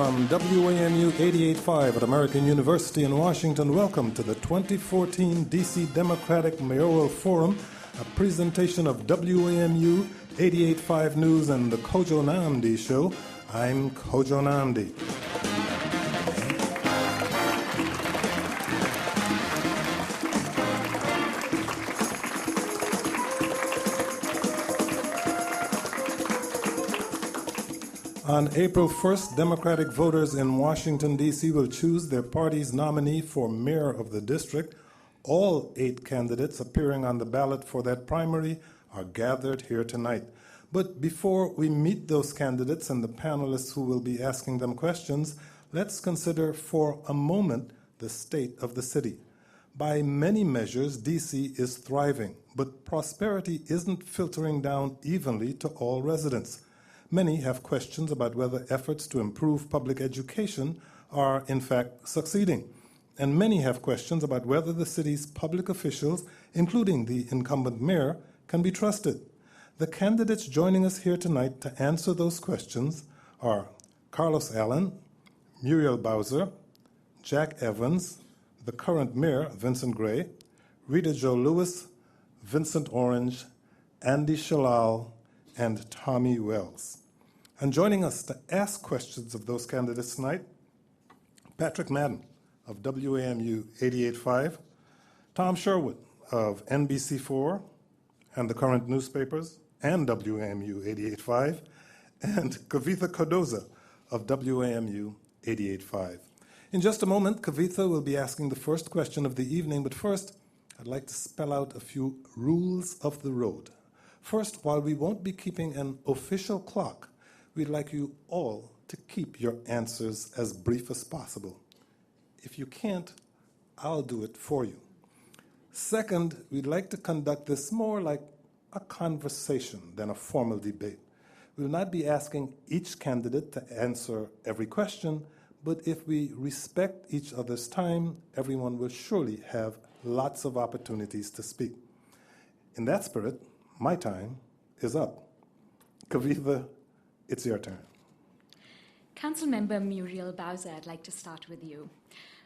from WAMU 88.5 at American University in Washington. Welcome to the 2014 D.C. Democratic Mayoral Forum, a presentation of WAMU 88.5 News and the Kojo Nnamdi Show. I'm Kojo Nnamdi. On April 1st, Democratic voters in Washington, D.C. will choose their party's nominee for mayor of the district. All 8 candidates appearing on the ballot for that primary are gathered here tonight. But before we meet those candidates and the panelists who will be asking them questions, let's consider for a moment the state of the city. By many measures, D.C. is thriving, but prosperity isn't filtering down evenly to all residents. Many have questions about whether efforts to improve public education are in fact succeeding. And many have questions about whether the city's public officials, including the incumbent mayor, can be trusted. The candidates joining us here tonight to answer those questions are Carlos Allen, Muriel Bowser, Jack Evans, the current mayor, Vincent Gray, Rita Jo Lewis, Vincent Orange, Andy Shalal, and Tommy Wells. And joining us to ask questions of those candidates tonight, Patrick Madden of WAMU 88.5, Tom Sherwood of NBC4 and the current newspapers and WAMU 88.5, and Kavitha Cardoza of WAMU 88.5. In just a moment, Kavitha will be asking the first question of the evening, but first, I'd like to spell out a few rules of the road. First, while we won't be keeping an official clock, we'd like you all to keep your answers as brief as possible. If you can't, I'll do it for you. Second, we'd like to conduct this more like a conversation than a formal debate. We'll not be asking each candidate to answer every question, but if we respect each other's time, everyone will surely have lots of opportunities to speak. In that spirit, my time is up. Kavitha, it's your turn. Councilmember Muriel Bowser, I'd like to start with you.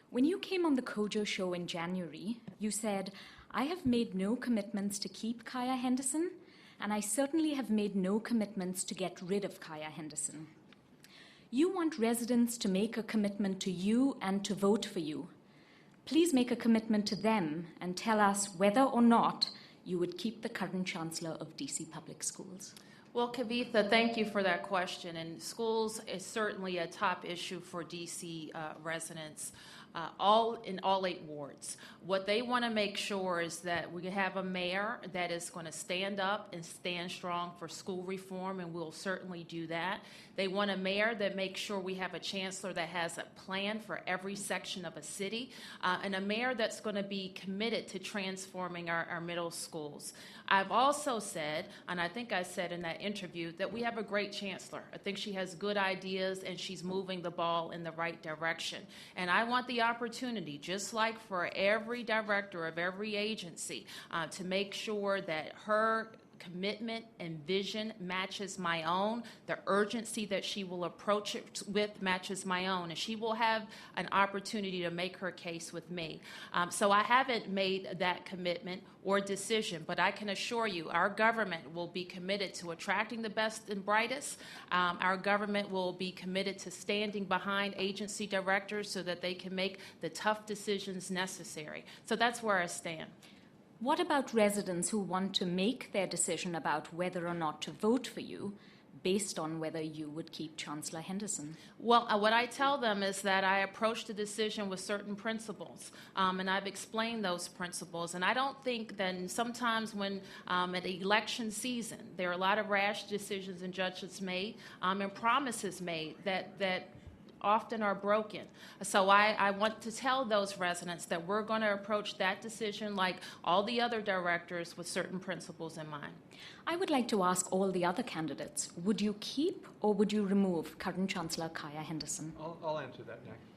When you came on the Kojo show in January, you said, "I have made no commitments to keep Kaya Henderson, and I certainly have made no commitments to get rid of Kaya Henderson." You want residents to make a commitment to you and to vote for you. Please make a commitment to them and tell us whether or not you would keep the current chancellor of D.C. Public Schools. Well, Kavitha, thank you for that question. And schools is certainly a top issue for D.C. Residents, in all 8 wards. What they want to make sure is that we have a mayor that is going to stand up and stand strong for school reform, and we'll certainly do that. They want a mayor that makes sure we have a chancellor that has a plan for every section of a city, and a mayor that's going to be committed to transforming our middle schools. I've also said, and I think I said in that interview, that we have a great chancellor. I think she has good ideas and she's moving the ball in the right direction. And I want the opportunity, just like for every director of every agency, to make sure that her commitment and vision matches my own. The urgency that she will approach it with matches my own, and she will have an opportunity to make her case with me. So I haven't made that commitment or decision, but I can assure you our government will be committed to attracting the best and brightest. Our government will be committed to standing behind agency directors so that they can make the tough decisions necessary. So that's where I stand. What about residents who want to make their decision about whether or not to vote for you based on whether you would keep Chancellor Henderson? Well, what I tell them is that I approach the decision with certain principles, and I've explained those principles. And I don't think that sometimes when at election season, there are a lot of rash decisions and judgments made and promises made that often are broken. So I want to tell those residents that we're going to approach that decision like all the other directors with certain principles in mind. I would like to ask all the other candidates, would you keep or would you remove current Chancellor Kaya Henderson? I'll answer that next.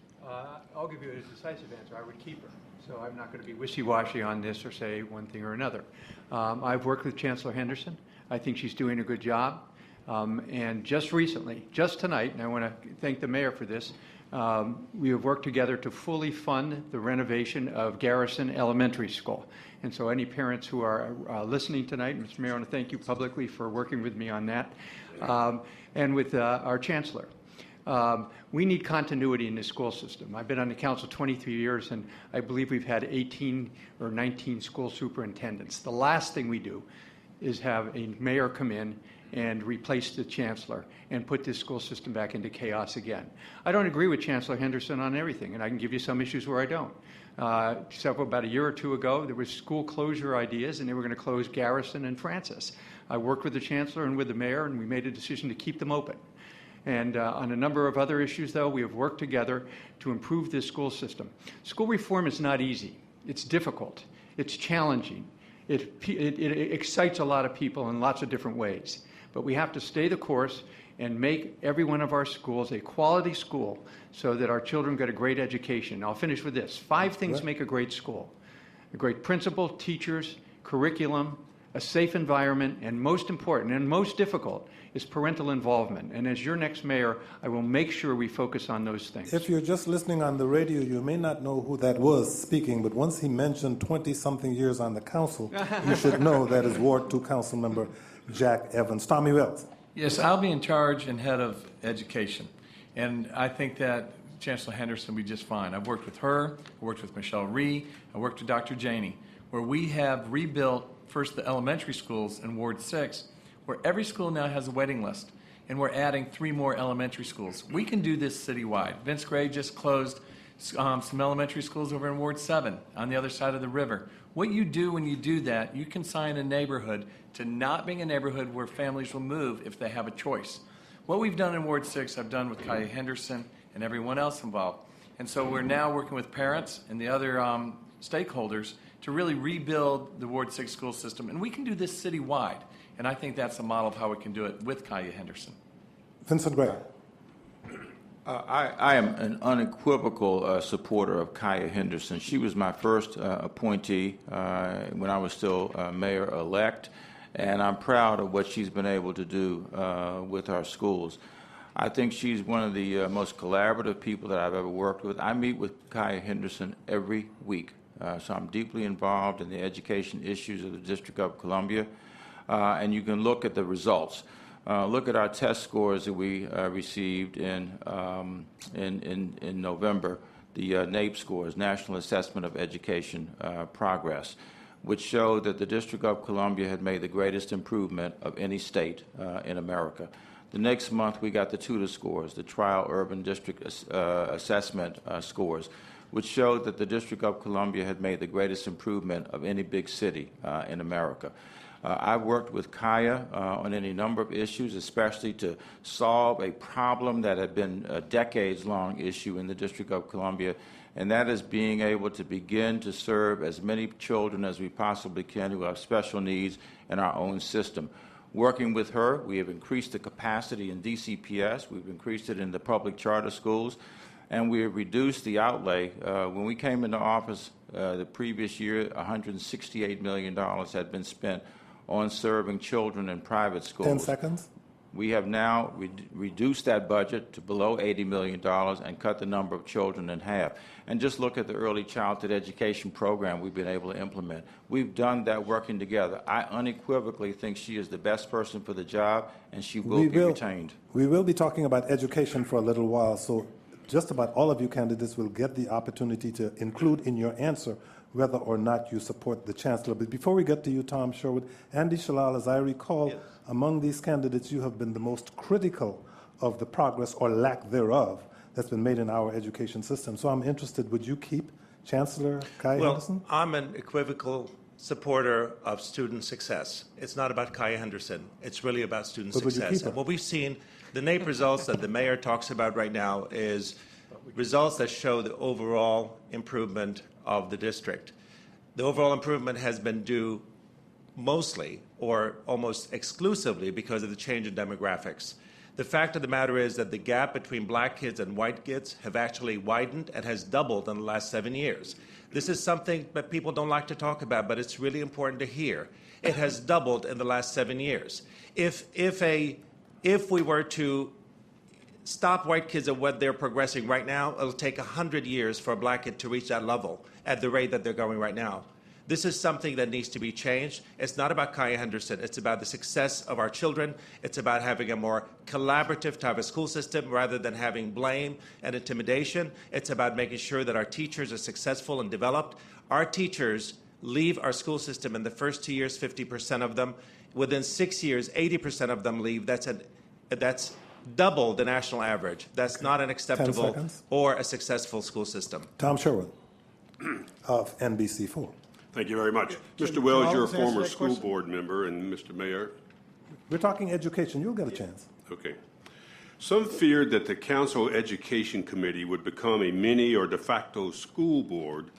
I'll give you a decisive answer. I would keep her. So I'm not going to be wishy-washy on this or say one thing or another. I've worked with Chancellor Henderson. I think she's doing a good job. And just recently, just tonight, and I want to thank the mayor for this, we have worked together to fully fund the renovation of Garrison Elementary School. And so any parents who are listening tonight, Mr. Mayor, I want to thank you publicly for working with me on that, and with our chancellor. We need continuity in the school system. I've been on the council 23 years, and I believe we've had 18 or 19 school superintendents. The last thing we do is have a mayor come in and replace the chancellor and put this school system back into chaos again. I don't agree with Chancellor Henderson on everything, and I can give you some issues where I don't. About a year or two ago, there was school closure ideas, and they were going to close Garrison and Francis. I worked with the chancellor and with the mayor, and we made a decision to keep them open. And on a number of other issues, though, we have worked together to improve this school system. School reform is not easy. It's difficult. It's challenging. It excites a lot of people in lots of different ways. But we have to stay the course and make every one of our schools a quality school so that our children get a great education. I'll finish with this. 5 things make a great school: a great principal, teachers, curriculum, a safe environment, and most important and most difficult is parental involvement. And as your next mayor, I will make sure we focus on those things. If you're just listening on the radio, you may not know who that was speaking, but once he mentioned 20-something years on the council, you should know that is Ward 2 Council Member Jack Evans. Tommy Wells. Yes, I'll be in charge and head of education. And I think that Chancellor Henderson will be just fine. I've worked with her, I worked with Michelle Rhee, I worked with Dr. Janey, where we have rebuilt first the elementary schools in Ward 6, where every school now has a waiting list, and we're adding 3 more elementary schools. We can do this citywide. Vince Gray just closed some elementary schools over in Ward 7 on the other side of the river. What you do when you do that, you consign a neighborhood to not being a neighborhood where families will move if they have a choice. What we've done in Ward 6, I've done with Kaya Henderson and everyone else involved. And so we're now working with parents and the other stakeholders to really rebuild the Ward 6 school system. And we can do this citywide. And I think that's a model of how we can do it with Kaya Henderson. Vincent Gray. I am an unequivocal supporter of Kaya Henderson. She was my first appointee when I was still mayor-elect, and I'm proud of what she's been able to do with our schools. I think she's one of the most collaborative people that I've ever worked with. I meet with Kaya Henderson every week, so I'm deeply involved in the education issues of the District of Columbia, and you can look at the results. Look at our test scores that we received in November, the NAEP scores, National Assessment of Education Progress, which showed that the District of Columbia had made the greatest improvement of any state in America. The next month, we got the TUDA scores, the Trial Urban District Assessment scores, which showed that the District of Columbia had made the greatest improvement of any big city in America. I've worked with Kaya on any number of issues, especially to solve a problem that had been a decades-long issue in the District of Columbia, and that is being able to begin to serve as many children as we possibly can who have special needs in our own system. Working with her, we have increased the capacity in DCPS, we've increased it in the public charter schools, and we have reduced the outlay. When we came into office the previous year, $168 million had been spent on serving children in private schools. 10 seconds. We have now reduced that budget to below $80 million and cut the number of children in half. And just look at the early childhood education program we've been able to implement. We've done that working together. I unequivocally think she is the best person for the job, and she will be retained. We will be talking about education for a little while, so just about all of you candidates will get the opportunity to include in your answer whether or not you support the chancellor. But before we get to you, Tom Sherwood, Andy Shalal, as I recall, yes, among these candidates, you have been the most critical of the progress or lack thereof that's been made in our education system. So I'm interested, would you keep Chancellor Kaya Henderson? Well, I'm an equivocal supporter of student success. It's not about Kaya Henderson. It's really about student success. And what we've seen, the NAEP results that the mayor talks about right now is results that show the overall improvement of the district. The overall improvement has been due mostly or almost exclusively because of the change in demographics. The fact of the matter is that the gap between black kids and white kids have actually widened and has doubled in the last 7 years. This is something that people don't like to talk about, but it's really important to hear. It has doubled in the last 7 years. If a If we were to stop white kids at what they're progressing right now, it'll take 100 years for a black kid to reach that level at the rate that they're going right now. This is something that needs to be changed. It's not about Kaya Henderson. It's about the success of our children. It's about having a more collaborative type of school system rather than having blame and intimidation. It's about making sure that our teachers are successful and developed. Our teachers leave our school system in the first 2 years, 50% of them. Within 6 years, 80% of them leave. That's double the national average. That's not an acceptable or a successful school system. Tom Sherwood of NBC4. Thank you very much. Mr. Wells, you're a former school board member, and Mr. Mayor? We're talking education. You'll get a chance. Okay. Some feared that the Council Education Committee would become a mini or de facto school board.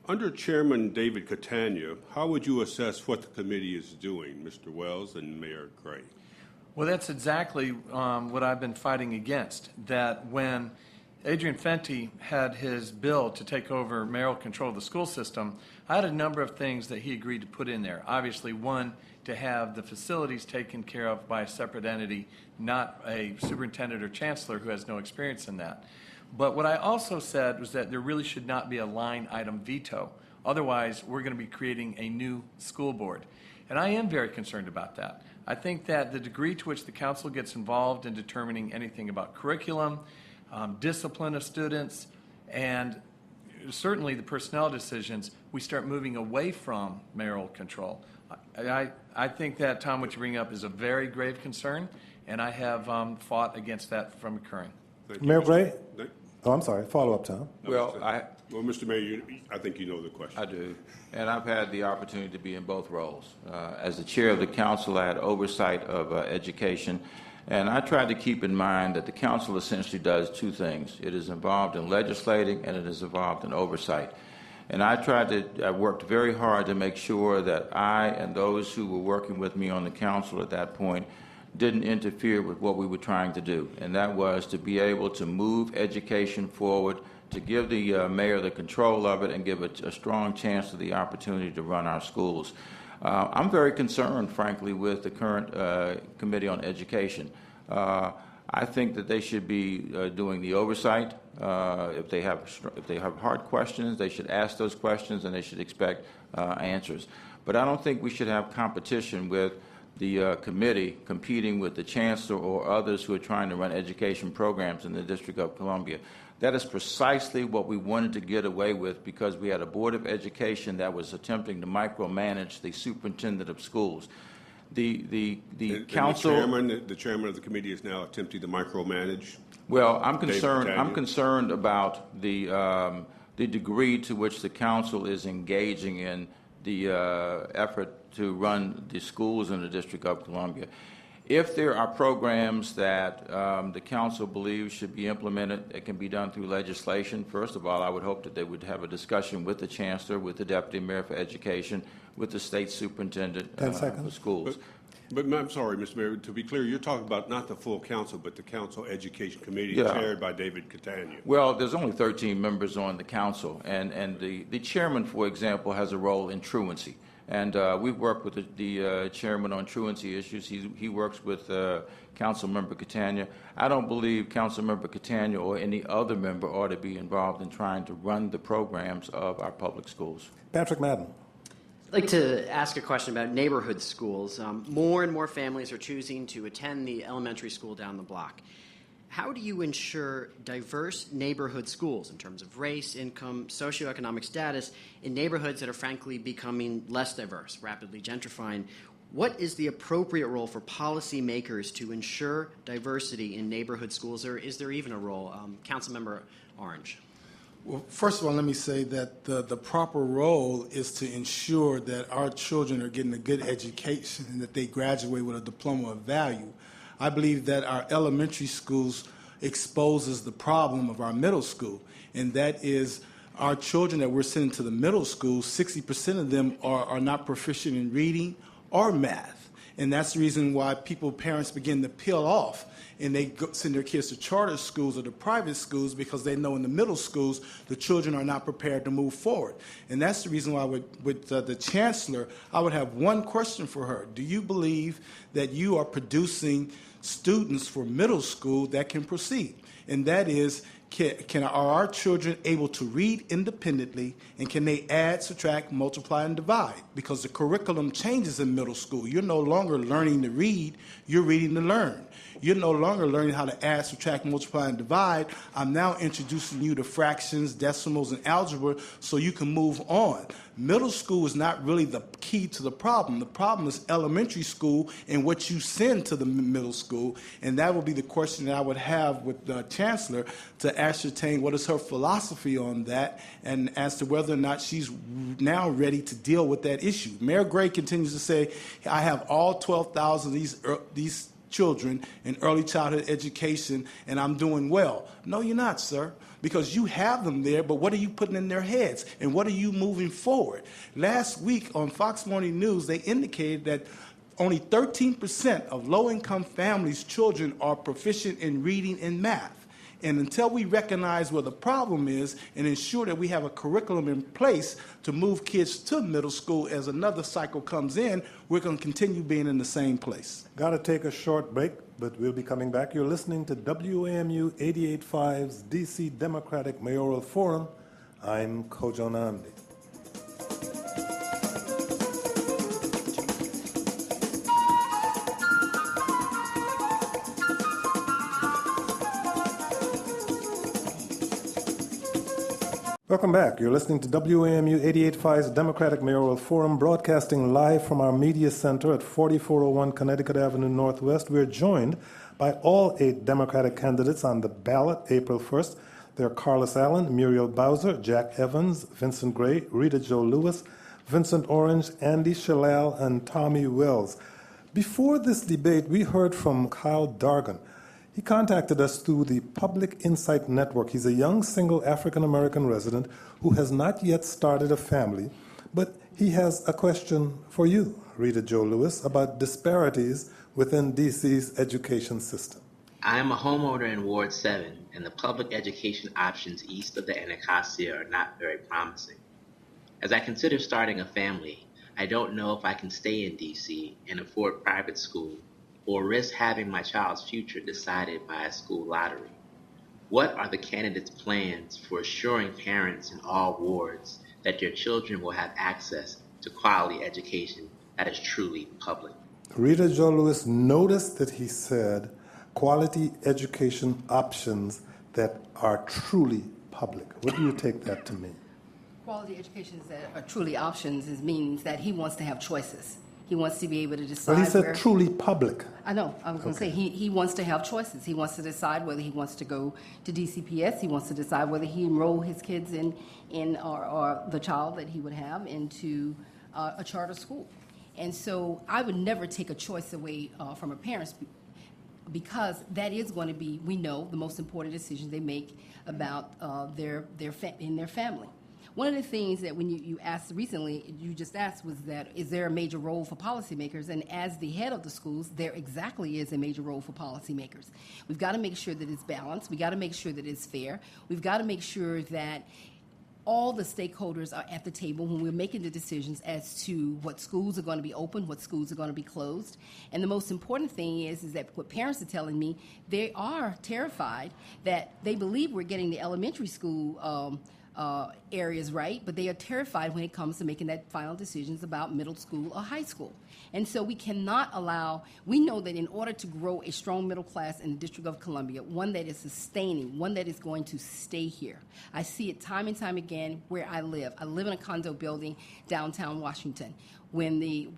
Under Chairman David Catania, how would you assess what the committee is doing, Mr. Wells and Mayor Gray? Well, that's exactly what I've been fighting against, that when Adrian Fenty had his bill to take over mayoral control of the school system, I had a number of things that he agreed to put in there. Obviously, one, to have the facilities taken care of by a separate entity, not a superintendent or chancellor who has no experience in that. But what I also said was that there really should not be a line item veto. Otherwise, we're going to be creating a new school board. And I am very concerned about that. I think that the degree to which the council gets involved in determining anything about curriculum, discipline of students, and certainly the personnel decisions, we start moving away from mayoral control. I think that, Tom, what you bring up is a very grave concern, and I have fought against that from occurring. Mayor Gray? Oh, I'm sorry. Follow up, Tom. Well, Mr. Mayor, I think you know the question. I do. And I've had the opportunity to be in both roles. As the chair of the council, I had oversight of education. And I tried to keep in mind that the council essentially does two things. It is involved in legislating and it is involved in oversight. And I worked very hard to make sure that I and those who were working with me on the council at that point didn't interfere with what we were trying to do. And that was to be able to move education forward, to give the mayor the control of it and give it a strong chance of the opportunity to run our schools. I'm very concerned, frankly, with the current Committee on Education. I think that they should be doing the oversight. If they have hard questions, they should ask those questions and they should expect answers. But I don't think we should have competition with the committee competing with the chancellor or others who are trying to run education programs in the District of Columbia. That is precisely what we wanted to get away with, because we had a Board of Education that was attempting to micromanage the superintendent of schools. The council. The chairman of the committee is now attempting to micromanage. Well, I'm concerned about the degree to which the council is engaging in the effort to run the schools in the District of Columbia. If there are programs that the council believes should be implemented, it can be done through legislation. First of all, I would hope that they would have a discussion with the chancellor, with the deputy mayor for education, with the state superintendent for schools. But I'm sorry, Mr. Mayor, to be clear, you're talking about not the full council, but the Council Education Committee chaired by David Catania. Well, there's only 13 members on the council, and the chairman, for example, has a role in truancy. And we've worked with the chairman on truancy issues. He works with Council Member Catania. I don't believe Council Member Catania or any other member ought to be involved in trying to run the programs of our public schools. Patrick Madden. I'd like to ask a question about neighborhood schools. More and more families are choosing to attend the elementary school down the block. How do you ensure diverse neighborhood schools in terms of race, income, socioeconomic status in neighborhoods that are frankly becoming less diverse, rapidly gentrifying? What is the appropriate role for policymakers to ensure diversity in neighborhood schools, or is there even a role? Councilmember Orange. Well, first of all, let me say that the proper role is to ensure that our children are getting a good education and that they graduate with a diploma of value. I believe that our elementary schools exposes the problem of our middle school, and that is our children that we're sending to the middle school, 60% of them are not proficient in reading or math. And that's the reason why parents begin to peel off and they send their kids to charter schools or to private schools because they know in the middle schools the children are not prepared to move forward. And that's the reason why with the chancellor, I would have one question for her. Do you believe that you are producing students for middle school that can proceed? And that is, are our children able to read independently, and can they add, subtract, multiply, and divide? Because the curriculum changes in middle school. You're no longer learning to read, you're reading to learn. You're no longer learning how to add, subtract, multiply, and divide. I'm now introducing you to fractions, decimals, and algebra so you can move on. Middle school is not really the key to the problem. The problem is elementary school and what you send to the middle school. And that would be the question that I would have with the chancellor to ascertain what is her philosophy on that and as to whether or not she's now ready to deal with that issue. Mayor Gray continues to say, I have all 12,000 of these children in early childhood education, and I'm doing well. No, you're not, sir, because you have them there, but what are you putting in their heads, and what are you moving forward? Last week on Fox Morning News, they indicated that only 13% of low-income families' children are proficient in reading and math. And until we recognize where the problem is and ensure that we have a curriculum in place to move kids to middle school as another cycle comes in, we're going to continue being in the same place. Got to take a short break, but we'll be coming back. You're listening to WAMU 88.5's D.C. Democratic Mayoral Forum. I'm Kojo Namdi. Welcome back. You're listening to WAMU 88.5's Democratic Mayoral Forum, broadcasting live from our media center at 4401 Connecticut Avenue Northwest. We're joined by all 8 Democratic candidates on the ballot April 1st. They're Carlos Allen, Muriel Bowser, Jack Evans, Vincent Gray, Rita Jo Lewis, Vincent Orange, Andy Shalal, and Tommy Wells. Before this debate, we heard from Kyle Dargan. He contacted us through the Public Insight Network. He's a young, single African-American resident who has not yet started a family, but he has a question for you, Rita Jo Lewis, about disparities within D.C.'s education system. I am a homeowner in Ward 7, and the public education options east of the Anacostia are not very promising. As I consider starting a family, I don't know if I can stay in D.C. and afford private school or risk having my child's future decided by a school lottery. What are the candidates' plans for assuring parents in all wards that their children will have access to quality education that is truly public? Rita Jo Lewis noticed that he said quality education options that are truly public. What do you take that to mean? Quality educations that are truly options means that he wants to have choices. He wants to be able to decide. But he said truly public. I know. I was going to say he wants to have choices. He wants to decide whether he wants to go to DCPS. He wants to decide whether he enroll his kids in or the child that he would have into a charter school. And so I would never take a choice away from a parent's, because that is going to be, we know, the most important decision they make about their family. One of the things that when you asked recently, you just asked was that, is there a major role for policymakers? And as the head of the schools, there exactly is a major role for policymakers. We've got to make sure that it's balanced. We've got to make sure that it's fair. We've got to make sure that all the stakeholders are at the table when we're making the decisions as to what schools are going to be open, what schools are going to be closed. And the most important thing is that what parents are telling me, they are terrified that they believe we're getting the elementary school areas right, but they are terrified when it comes to making that final decisions about middle school or high school. And so we cannot allow, we know that in order to grow a strong middle class in the District of Columbia, one that is sustaining, one that is going to stay here. I see it time and time again where I live. I live in a condo building downtown Washington. When they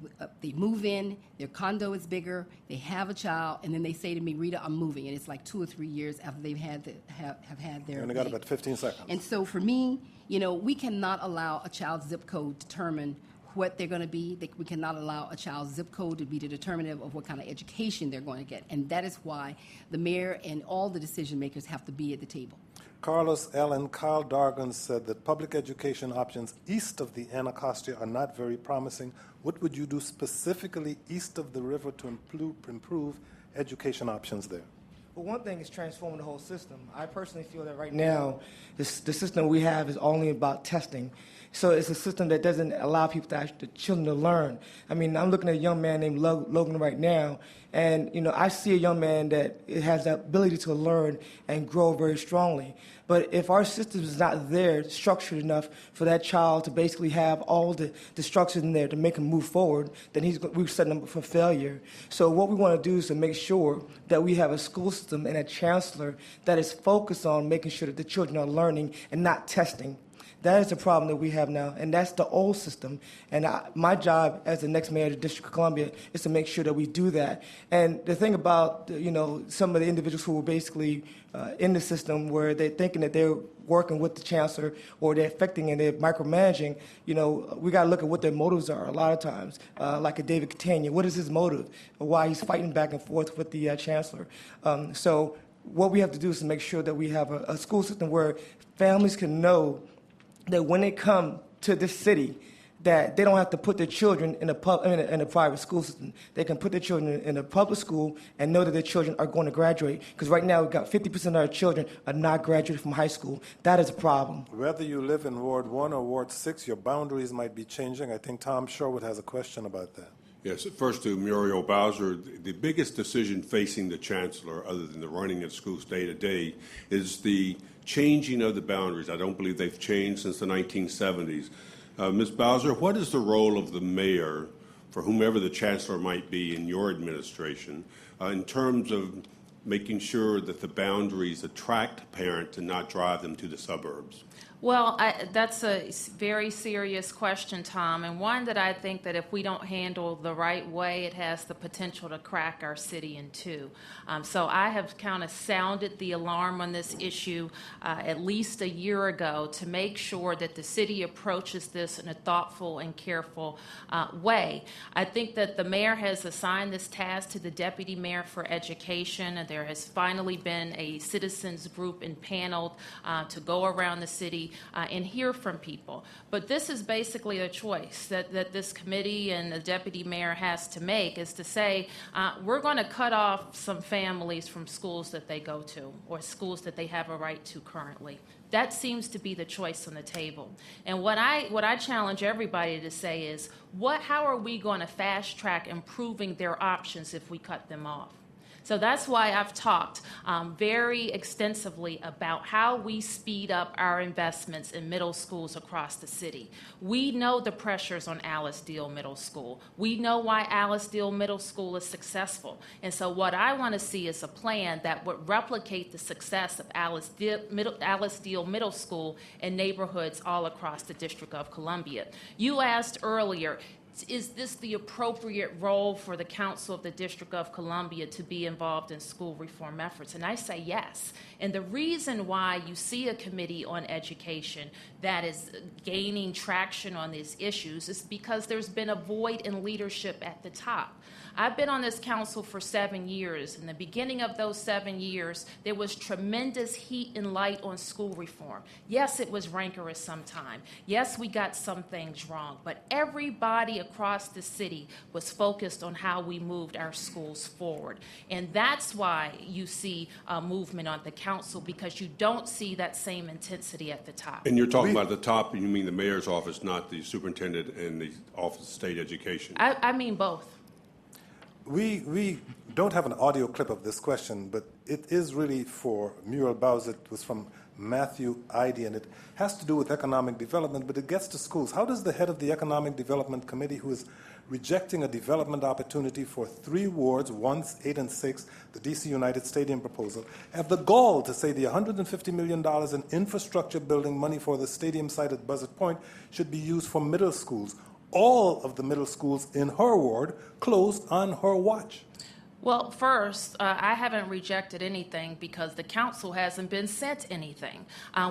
move in, their condo is bigger, they have a child, and then they say to me, Rita, I'm moving. And it's like 2 or 3 years after they've had have had their And they got about 15 seconds. And so for me, we cannot allow a child's zip code to determine what they're going to be. We cannot allow a child's zip code to be the determinative of what kind of education they're going to get. And that is why the mayor and all the decision makers have to be at the table. Carlos L. and Kyle Dargan said that public education options east of the Anacostia are not very promising. What would you do specifically east of the river to improve education options there? Well, one thing is transforming the whole system. I personally feel that right now, the system we have is only about testing. So it's a system that doesn't allow the children to learn. I mean, I'm looking at a young man named Logan right now, and I see a young man that has the ability to learn and grow very strongly. But if our system is not there, structured enough for that child to basically have all the structures in there to make him move forward, then we're setting him up for failure. So what we want to do is to make sure that we have a school system and a chancellor that is focused on making sure that the children are learning and not testing. That is the problem that we have now, and that's the old system. And my job as the next mayor of the District of Columbia is to make sure that we do that. And the thing about, some of the individuals who were basically in the system where they're thinking that they're working with the chancellor or they're affecting and they're micromanaging, we got to look at what their motives are a lot of times. Like a David Catania, what is his motive? Why he's fighting back and forth with the chancellor? So what we have to do is to make sure that we have a school system where families can know that when they come to this city, that they don't have to put their children in a private school system. They can put their children in a public school and know that their children are going to graduate. Because right now, we've got 50% of our children are not graduated from high school. That is a problem. Whether you live in Ward 1 or Ward 6, your boundaries might be changing. I think Tom Sherwood has a question about that. Yes, first to Muriel Bowser, the biggest decision facing the chancellor, other than the running of schools day to day, is the changing of the boundaries. I don't believe they've changed since the 1970s. Ms. Bowser, what is the role of the mayor, for whomever the chancellor might be in your administration, in terms of making sure that the boundaries attract parents and not drive them to the suburbs? Well, that's a very serious question, Tom, and one that I think that if we don't handle the right way, it has the potential to crack our city in two. So I have kind of sounded the alarm on this issue at least a year ago to make sure that the city approaches this in a thoughtful and careful way. I think that the mayor has assigned this task to the deputy mayor for education, and there has finally been a citizens group impaneled to go around the city and hear from people. But this is basically a choice that this committee and the deputy mayor has to make, is to say, we're going to cut off some families from schools that they go to or schools that they have a right to currently. That seems to be the choice on the table. And what I challenge everybody to say is, how are we going to fast track improving their options if we cut them off? So that's why I've talked very extensively about how we speed up our investments in middle schools across the city. We know the pressures on Alice Deal Middle School. We know why Alice Deal Middle School is successful. And so what I want to see is a plan that would replicate the success of Alice Deal Middle School in neighborhoods all across the District of Columbia. You asked earlier, is this the appropriate role for the Council of the District of Columbia to be involved in school reform efforts? And I say yes. And the reason why you see a committee on education that is gaining traction on these issues is because there's been a void in leadership at the top. I've been on this council for 7 years. In the beginning of those 7 years, there was tremendous heat and light on school reform. Yes, it was rancorous sometimes. Yes, we got some things wrong. But everybody across the city was focused on how we moved our schools forward. And that's why you see a movement on the council, because you don't see that same intensity at the top. And you're talking about the top, and you mean the mayor's office, not the superintendent and the Office of State Education? I mean both. We don't have an audio clip of this question, but it is really for Muriel Bowser. It was from Matthew Idy, and it has to do with economic development, but it gets to schools. How does the head of the Economic Development Committee, who is rejecting a development opportunity for 3 wards, 1, 8, and 6, the D.C. United Stadium proposal, have the gall to say the $150 million in infrastructure building money for the stadium site at Buzzard Point should be used for middle schools? All of the middle schools in her ward closed on her watch. Well, first, I haven't rejected anything because the council hasn't been sent anything.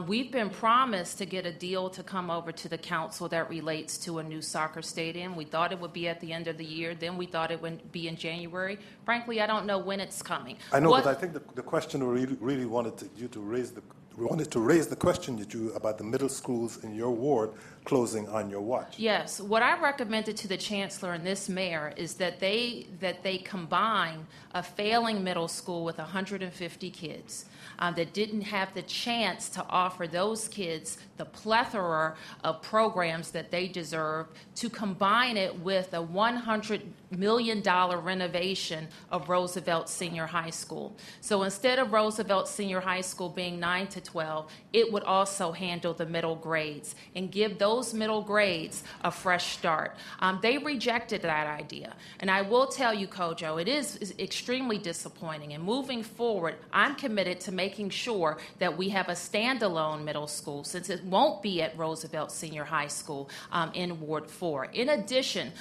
We've been promised to get a deal to come over to the council that relates to a new soccer stadium. We thought it would be at the end of the year. Then we thought it would be in January. Frankly, I don't know when it's coming. I know, but I think the question really wanted you to raise the we wanted to raise the question that you about the middle schools in your ward closing on your watch. Yes, what I recommended to the chancellor and this mayor is that they combine a failing middle school with 150 kids that didn't have the chance to offer those kids the plethora of programs that they deserve, to combine it with a $100 million renovation of Roosevelt Senior High School. So instead of Roosevelt Senior High School being 9 to 12, it would also handle the middle grades and give those middle grades a fresh start. They rejected that idea. And I will tell you, Kojo, it is extremely disappointing. And moving forward, I'm committed to making sure that we have a standalone middle school, since it won't be at Roosevelt Senior High School in Ward 4, in addition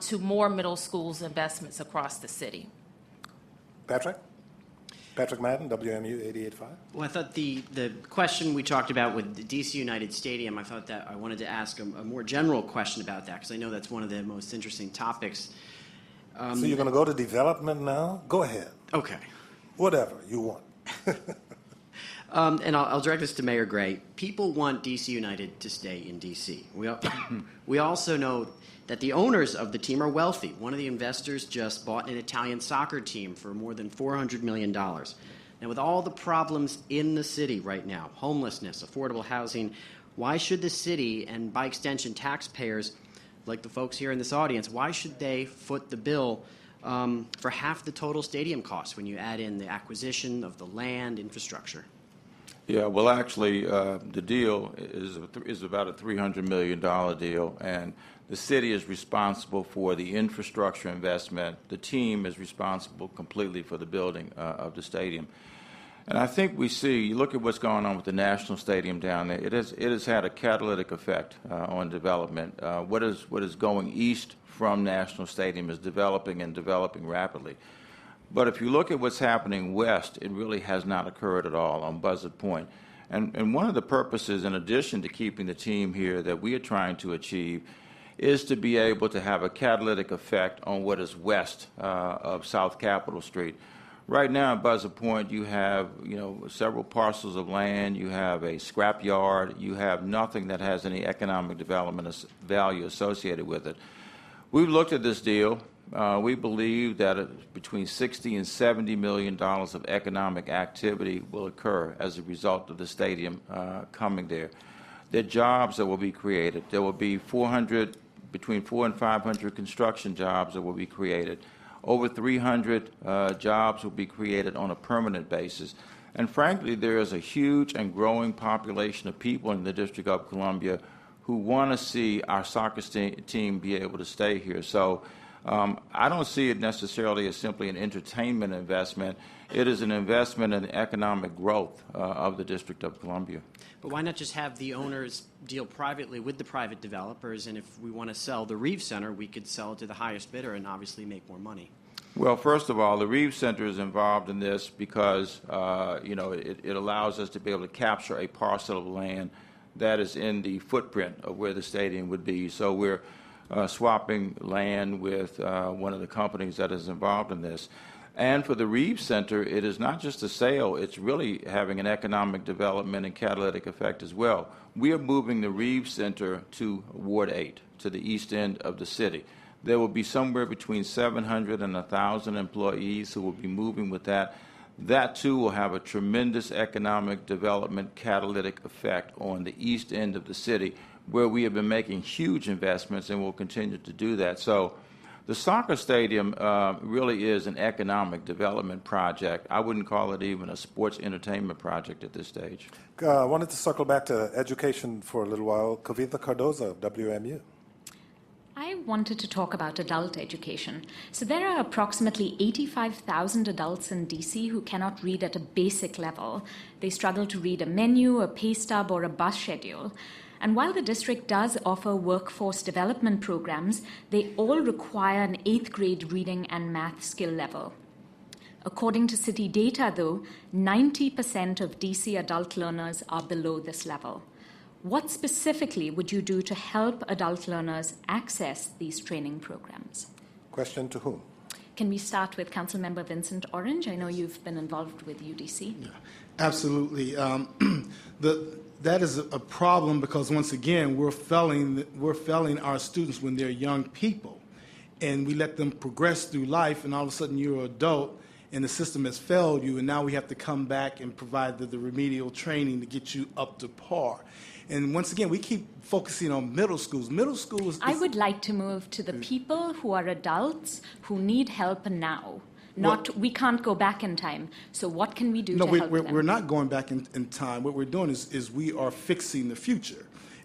to more middle schools investments across the city. Patrick Madden, WMU 88.5. Well, I thought the question we talked about with the DC United Stadium, I thought that I wanted to ask a more general question about that, because I know that's one of the most interesting topics. So you're going to go to development now? Go ahead. Okay. Whatever you want. And I'll direct this to Mayor Gray. People want DC United to stay in DC. We also know that the owners of the team are wealthy. One of the investors just bought an Italian soccer team for more than $400 million. Now, with all the problems in the city right now, homelessness, affordable housing, why should the city, and by extension taxpayers, like the folks here in this audience, why should they foot the bill for half the total stadium costs when you add in the acquisition of the land, infrastructure? Yeah, well, actually, the deal is about a $300 million deal, and the city is responsible for the infrastructure investment. The team is responsible completely for the building of the stadium. And I think we see, you look at what's going on with the National Stadium down there, it has had a catalytic effect on development. What is going east from National Stadium is developing and developing rapidly. But if you look at what's happening west, it really has not occurred at all on Buzzard Point. And one of the purposes, in addition to keeping the team here, that we are trying to achieve is to be able to have a catalytic effect on what is west of South Capitol Street. Right now at Buzzard Point, you have several parcels of land, you have a scrap yard, you have nothing that has any economic development value associated with it. We've looked at this deal. We believe that between $60 and $70 million of economic activity will occur as a result of the stadium coming there. There are jobs that will be created. There will be between 400 and 500 construction jobs that will be created. Over 300 jobs will be created on a permanent basis. And frankly, there is a huge and growing population of people in the District of Columbia who want to see our soccer team be able to stay here. So I don't see it necessarily as simply an entertainment investment. It is an investment in the economic growth of the District of Columbia. But why not just have the owners deal privately with the private developers, and if we want to sell the Reeves Center, we could sell it to the highest bidder and obviously make more money? Well, first of all, the Reeves Center is involved in this because it allows us to be able to capture a parcel of land that is in the footprint of where the stadium would be. So we're swapping land with one of the companies that is involved in this. And for the Reeves Center, it is not just a sale, it's really having an economic development and catalytic effect as well. We are moving the Reeves Center to Ward 8, to the east end of the city. There will be somewhere between 700 and 1,000 employees who will be moving with that. That, too, will have a tremendous economic development catalytic effect on the east end of the city, where we have been making huge investments and will continue to do that. So the soccer stadium really is an economic development project. I wouldn't call it even a sports entertainment project at this stage. I wanted to circle back to education for a little while. Kavitha Cardoza of WMU. I wanted to talk about adult education. So there are approximately 85,000 adults in DC who cannot read at a basic level. They struggle to read a menu, a pay stub, or a bus schedule. And while the district does offer workforce development programs, they all require an 8th grade reading and math skill level. According to city data, though, 90% of DC adult learners are below this level. What specifically would you do to help adult learners access these training programs? Question to whom? Can we start with Councilmember Vincent Orange? I know you've been involved with UDC. Yeah, absolutely. That is a problem because, once again, we're failing our students when they're young people, and we let them progress through life, and all of a sudden you're an adult, and the system has failed you, and now we have to come back and provide the remedial training to get you up to par. And once again, we keep focusing on middle schools. Middle schools. I would like to move to the people who are adults who need help now. We can't go back in time. So what can we do to help them? We're not going back in time. What we're doing is we are fixing the future.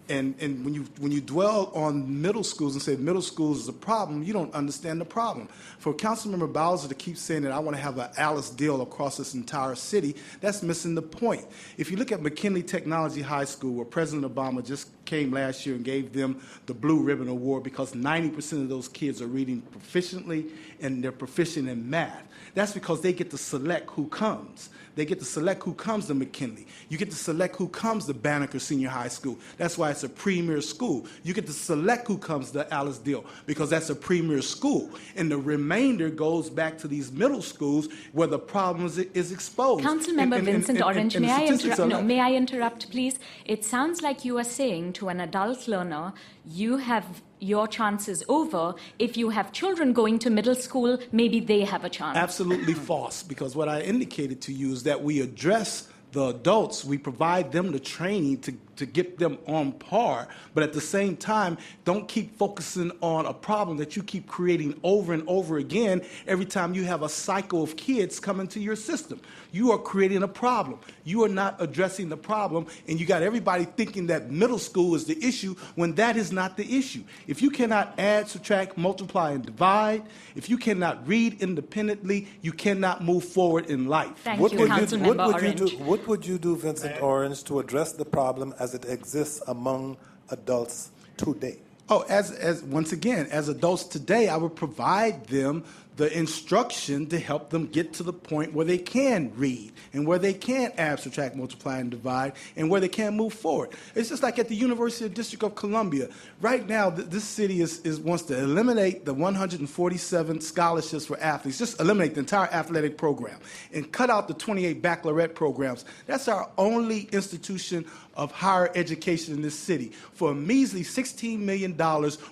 And when you dwell on middle schools and say middle schools is a problem, you don't understand the problem. For Councilmember Bowser to keep saying that I want to have an Alice deal across this entire city, that's missing the point. If you look at McKinley Technology High School, where President Obama just came last year and gave them the Blue Ribbon Award because 90% of those kids are reading proficiently and they're proficient in math. That's because they get to select who comes. They get to select who comes to McKinley. You get to select who comes to Banneker Senior High School. That's why it's a premier school. You get to select who comes to Alice Deal because that's a premier school. And the remainder goes back to these middle schools where the problem is exposed. Councilmember Vincent Orange, may I interrupt, please? It sounds like you are saying to an adult learner, you have your chances over. If you have children going to middle school, maybe they have a chance. Absolutely false, because what I indicated to you is that we address the adults, we provide them the training to get them on par, but at the same time, don't keep focusing on a problem that you keep creating over and over again every time you have a cycle of kids come into your system. You are creating a problem. You are not addressing the problem, and you got everybody thinking that middle school is the issue when that is not the issue. If you cannot add, subtract, multiply, and divide, if you cannot read independently, you cannot move forward in life. Thank you, Councilmember Orange. What would you do, Vincent Orange, to address the problem as it exists among adults today? Oh, as once again, as adults today, I would provide them the instruction to help them get to the point where they can read and where they can add, subtract, multiply, and divide, and where they can move forward. It's just like at the University of District of Columbia. Right now, this city wants to eliminate the 147 scholarships for athletes, just eliminate the entire athletic program, and cut out the 28 baccalaureate programs. That's our only institution of higher education in this city. For a measly $16 million,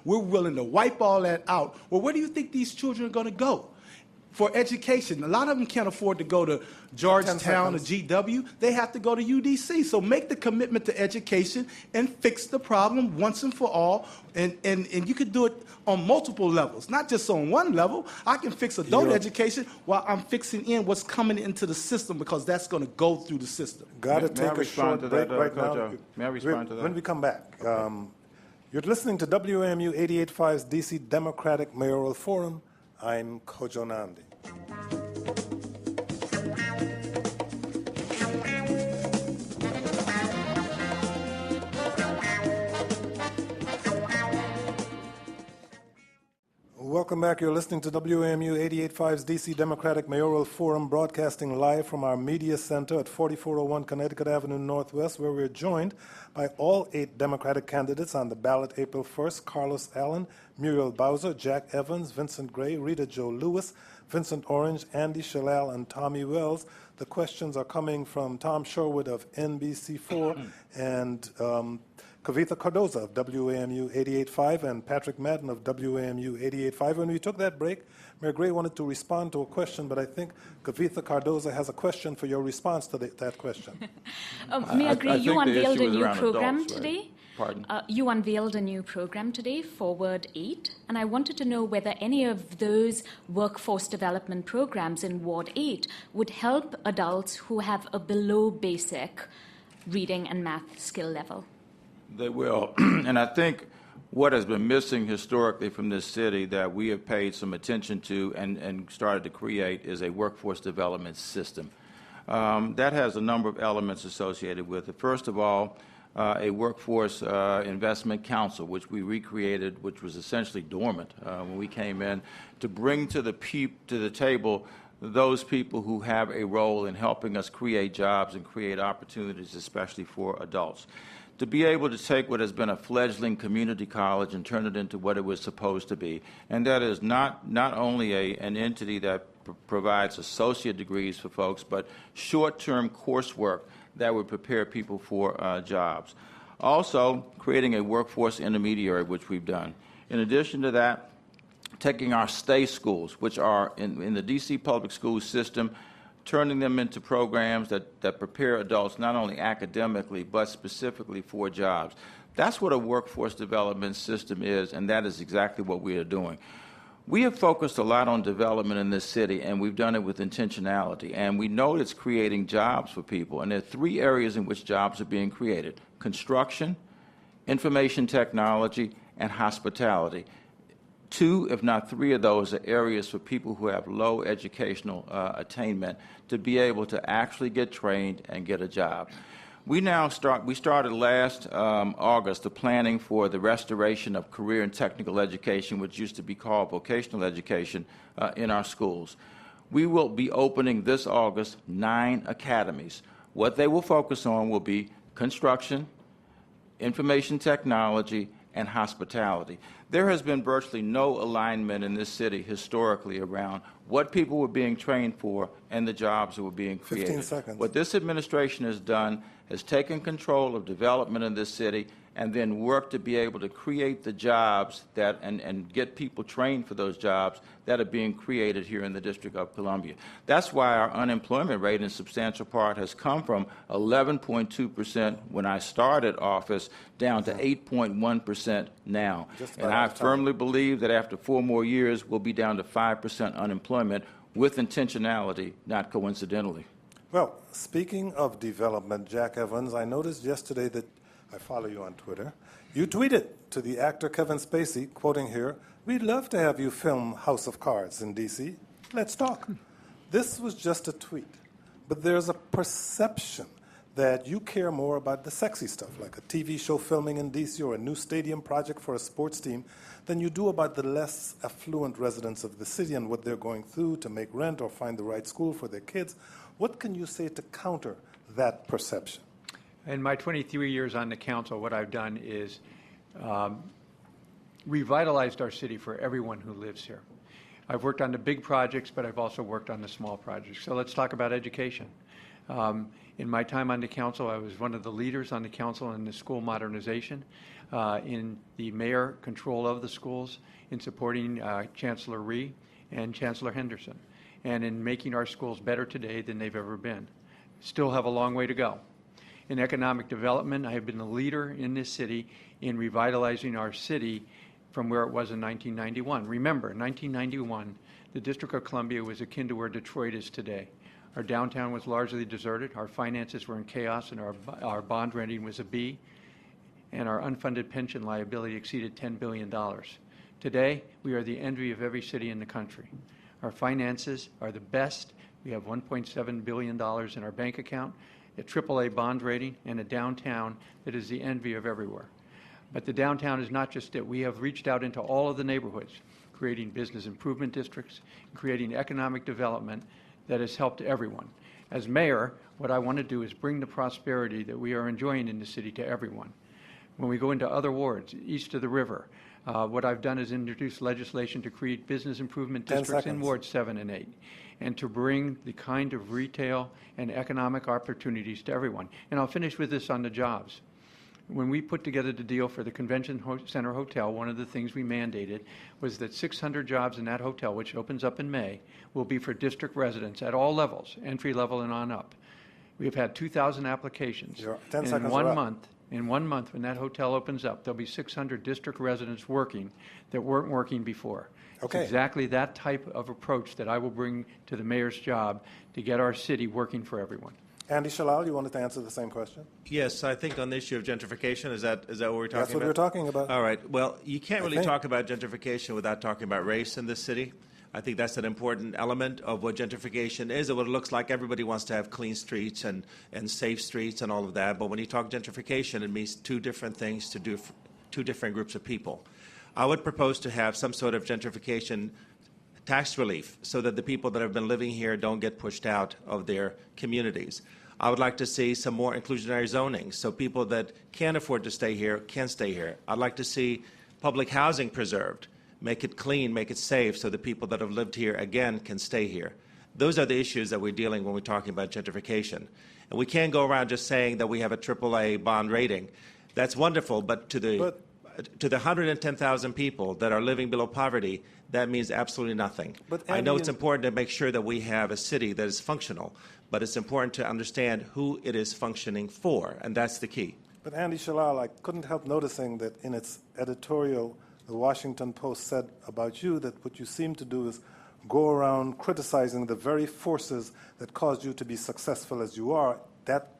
we're willing to wipe all that out. Well, where do you think these children are going to go for education? A lot of them can't afford to go to Georgetown or GW. They have to go to UDC. So make the commitment to education and fix the problem once and for all. And you could do it on multiple levels, not just on one level. I can fix adult education while I'm fixing in what's coming into the system, because that's going to go through the system. Got to take a short break right now. May I respond to that? When we come back, you're listening to WAMU 88.5's D.C. Democratic Mayoral Forum. I'm Kojo Nandi. Welcome back. You're listening to WAMU 88.5's D.C. Democratic Mayoral Forum, broadcasting live from our media center at 4401 Connecticut Avenue Northwest, where we're joined by all 8 Democratic candidates on the ballot April 1st: Carlos Allen, Muriel Bowser, Jack Evans, Vincent Gray, Rita Jo Lewis, Vincent Orange, Andy Shalal, and Tommy Wells. The questions are coming from Tom Sherwood of NBC4 and Kavitha Cardoza of WAMU 88.5 and Patrick Madden of WAMU 88.5. When we took that break, Mayor Gray wanted to respond to a question, but I think Kavitha Cardoza has a question for your response to that question. Mayor Gray, you unveiled a new program adults, today. Right? Pardon? You unveiled a new program today, Forward 8, and I wanted to know whether any of those workforce development programs in Ward 8 would help adults who have a below basic reading and math skill level. They will. And I think what has been missing historically from this city that we have paid some attention to and started to create is a workforce development system. That has a number of elements associated with it. First of all, a workforce investment council, which we recreated, which was essentially dormant when we came in, to bring to the table those people who have a role in helping us create jobs and create opportunities, especially for adults. to be able to take what has been a fledgling community college and turn it into what it was supposed to be. And that is not only an entity that provides associate degrees for folks, but short-term coursework that would prepare people for jobs. Also, creating a workforce intermediary, which we've done. In addition to that, taking our stay schools, which are in the D.C. public school system, turning them into programs that prepare adults not only academically, but specifically for jobs. That's what a workforce development system is, and that is exactly what we are doing. We have focused a lot on development in this city, and we've done it with intentionality, and we know it's creating jobs for people, and there are 3 areas in which jobs are being created: construction, information technology, and hospitality. 2, if not 3 of those are areas for people who have low educational attainment to be able to actually get trained and get a job. We started last August the planning for the restoration of career and technical education, which used to be called vocational education, in our schools. We will be opening this August 9 academies. What they will focus on will be construction, information technology, and hospitality. There has been virtually no alignment in this city historically around what people were being trained for and the jobs that were being created. 15 seconds. What this administration has done has taken control of development in this city and then worked to be able to create the jobs that and get people trained for those jobs that are being created here in the District of Columbia. That's why our unemployment rate in substantial part has come from 11.2% when I started office down to 8.1% now. And I firmly believe that after 4 more years, we'll be down to 5% unemployment with intentionality, not coincidentally. Well, speaking of development, Jack Evans, I noticed yesterday that I follow you on Twitter. You tweeted to the actor Kevin Spacey, quoting here, "We'd love to have you film House of Cards in D.C. Let's talk." This was just a tweet, but there's a perception that you care more about the sexy stuff, like a TV show filming in D.C. or a new stadium project for a sports team, than you do about the less affluent residents of the city and what they're going through to make rent or find the right school for their kids. What can you say to counter that perception? In my 23 years on the council, what I've done is revitalized our city for everyone who lives here. I've worked on the big projects, but I've also worked on the small projects. So let's talk about education. In my time on the council, I was one of the leaders on the council in the school modernization, in the mayor control of the schools, in supporting Chancellor Rhee and Chancellor Henderson, and in making our schools better today than they've ever been. Still have a long way to go. In economic development, I have been a leader in this city in revitalizing our city from where it was in 1991. Remember, in 1991, the District of Columbia was akin to where Detroit is today. Our downtown was largely deserted, our finances were in chaos, and our bond rating was a B, and our unfunded pension liability exceeded $10 billion. Today, we are the envy of every city in the country. Our finances are the best. We have $1.7 billion in our bank account, a AAA bond rating, and a downtown that is the envy of everywhere. But the downtown is not just it. We have reached out into all of the neighborhoods, creating business improvement districts, creating economic development that has helped everyone. As mayor, what I want to do is bring the prosperity that we are enjoying in the city to everyone. When we go into other wards, east of the river, what I've done is introduce legislation to create business improvement districts in Wards 7 and 8, and to bring the kind of retail and economic opportunities to everyone. And I'll finish with this on the jobs. When we put together the deal for the Convention Center Hotel, one of the things we mandated was that 600 jobs in that hotel, which opens up in May, will be for district residents at all levels, entry level and on up. We have had 2,000 applications. In 1 month, when that hotel opens up, there'll be 600 district residents working that weren't working before. Okay. It's exactly that type of approach that I will bring to the mayor's job to get our city working for everyone. Andy Shalal, you wanted to answer the same question? Yes, I think on the issue of gentrification, is that what we're talking about? That's what we're talking about. All right. Well, you can't really talk about gentrification without talking about race in this city. I think that's an important element of what gentrification is and what it looks like. Everybody wants to have clean streets and safe streets and all of that. But when you talk gentrification, it means 2 different things to do 2 different groups of people. I would propose to have some sort of gentrification tax relief so that the people that have been living here don't get pushed out of their communities. I would like to see some more inclusionary zoning so people that can't afford to stay here can stay here. I'd like to see public housing preserved, make it clean, make it safe so the people that have lived here, again, can stay here. Those are the issues that we're dealing when we're talking about gentrification. And we can't go around just saying that we have a AAA bond rating. That's wonderful, but to the 110,000 people that are living below poverty, that means absolutely nothing. I know it's important to make sure that we have a city that is functional, but it's important to understand who it is functioning for, and that's the key. But Andy Shalal, I couldn't help noticing that in its editorial, the Washington Post said about you that what you seem to do is go around criticizing the very forces that caused you to be successful as you are. That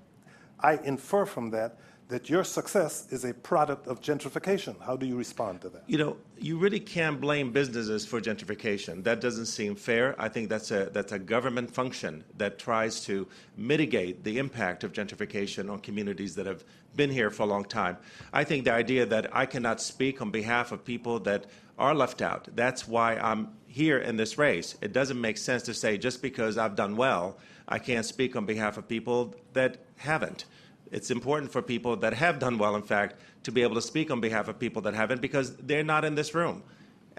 I infer from that your success is a product of gentrification. How do you respond to that? You know, you really can't blame businesses for gentrification. That doesn't seem fair. I think that's a government function that tries to mitigate the impact of gentrification on communities that have been here for a long time. I think the idea that I cannot speak on behalf of people that are left out, that's why I'm here in this race. It doesn't make sense to say just because I've done well, I can't speak on behalf of people that haven't. It's important for people that have done well, in fact, to be able to speak on behalf of people that haven't because they're not in this room.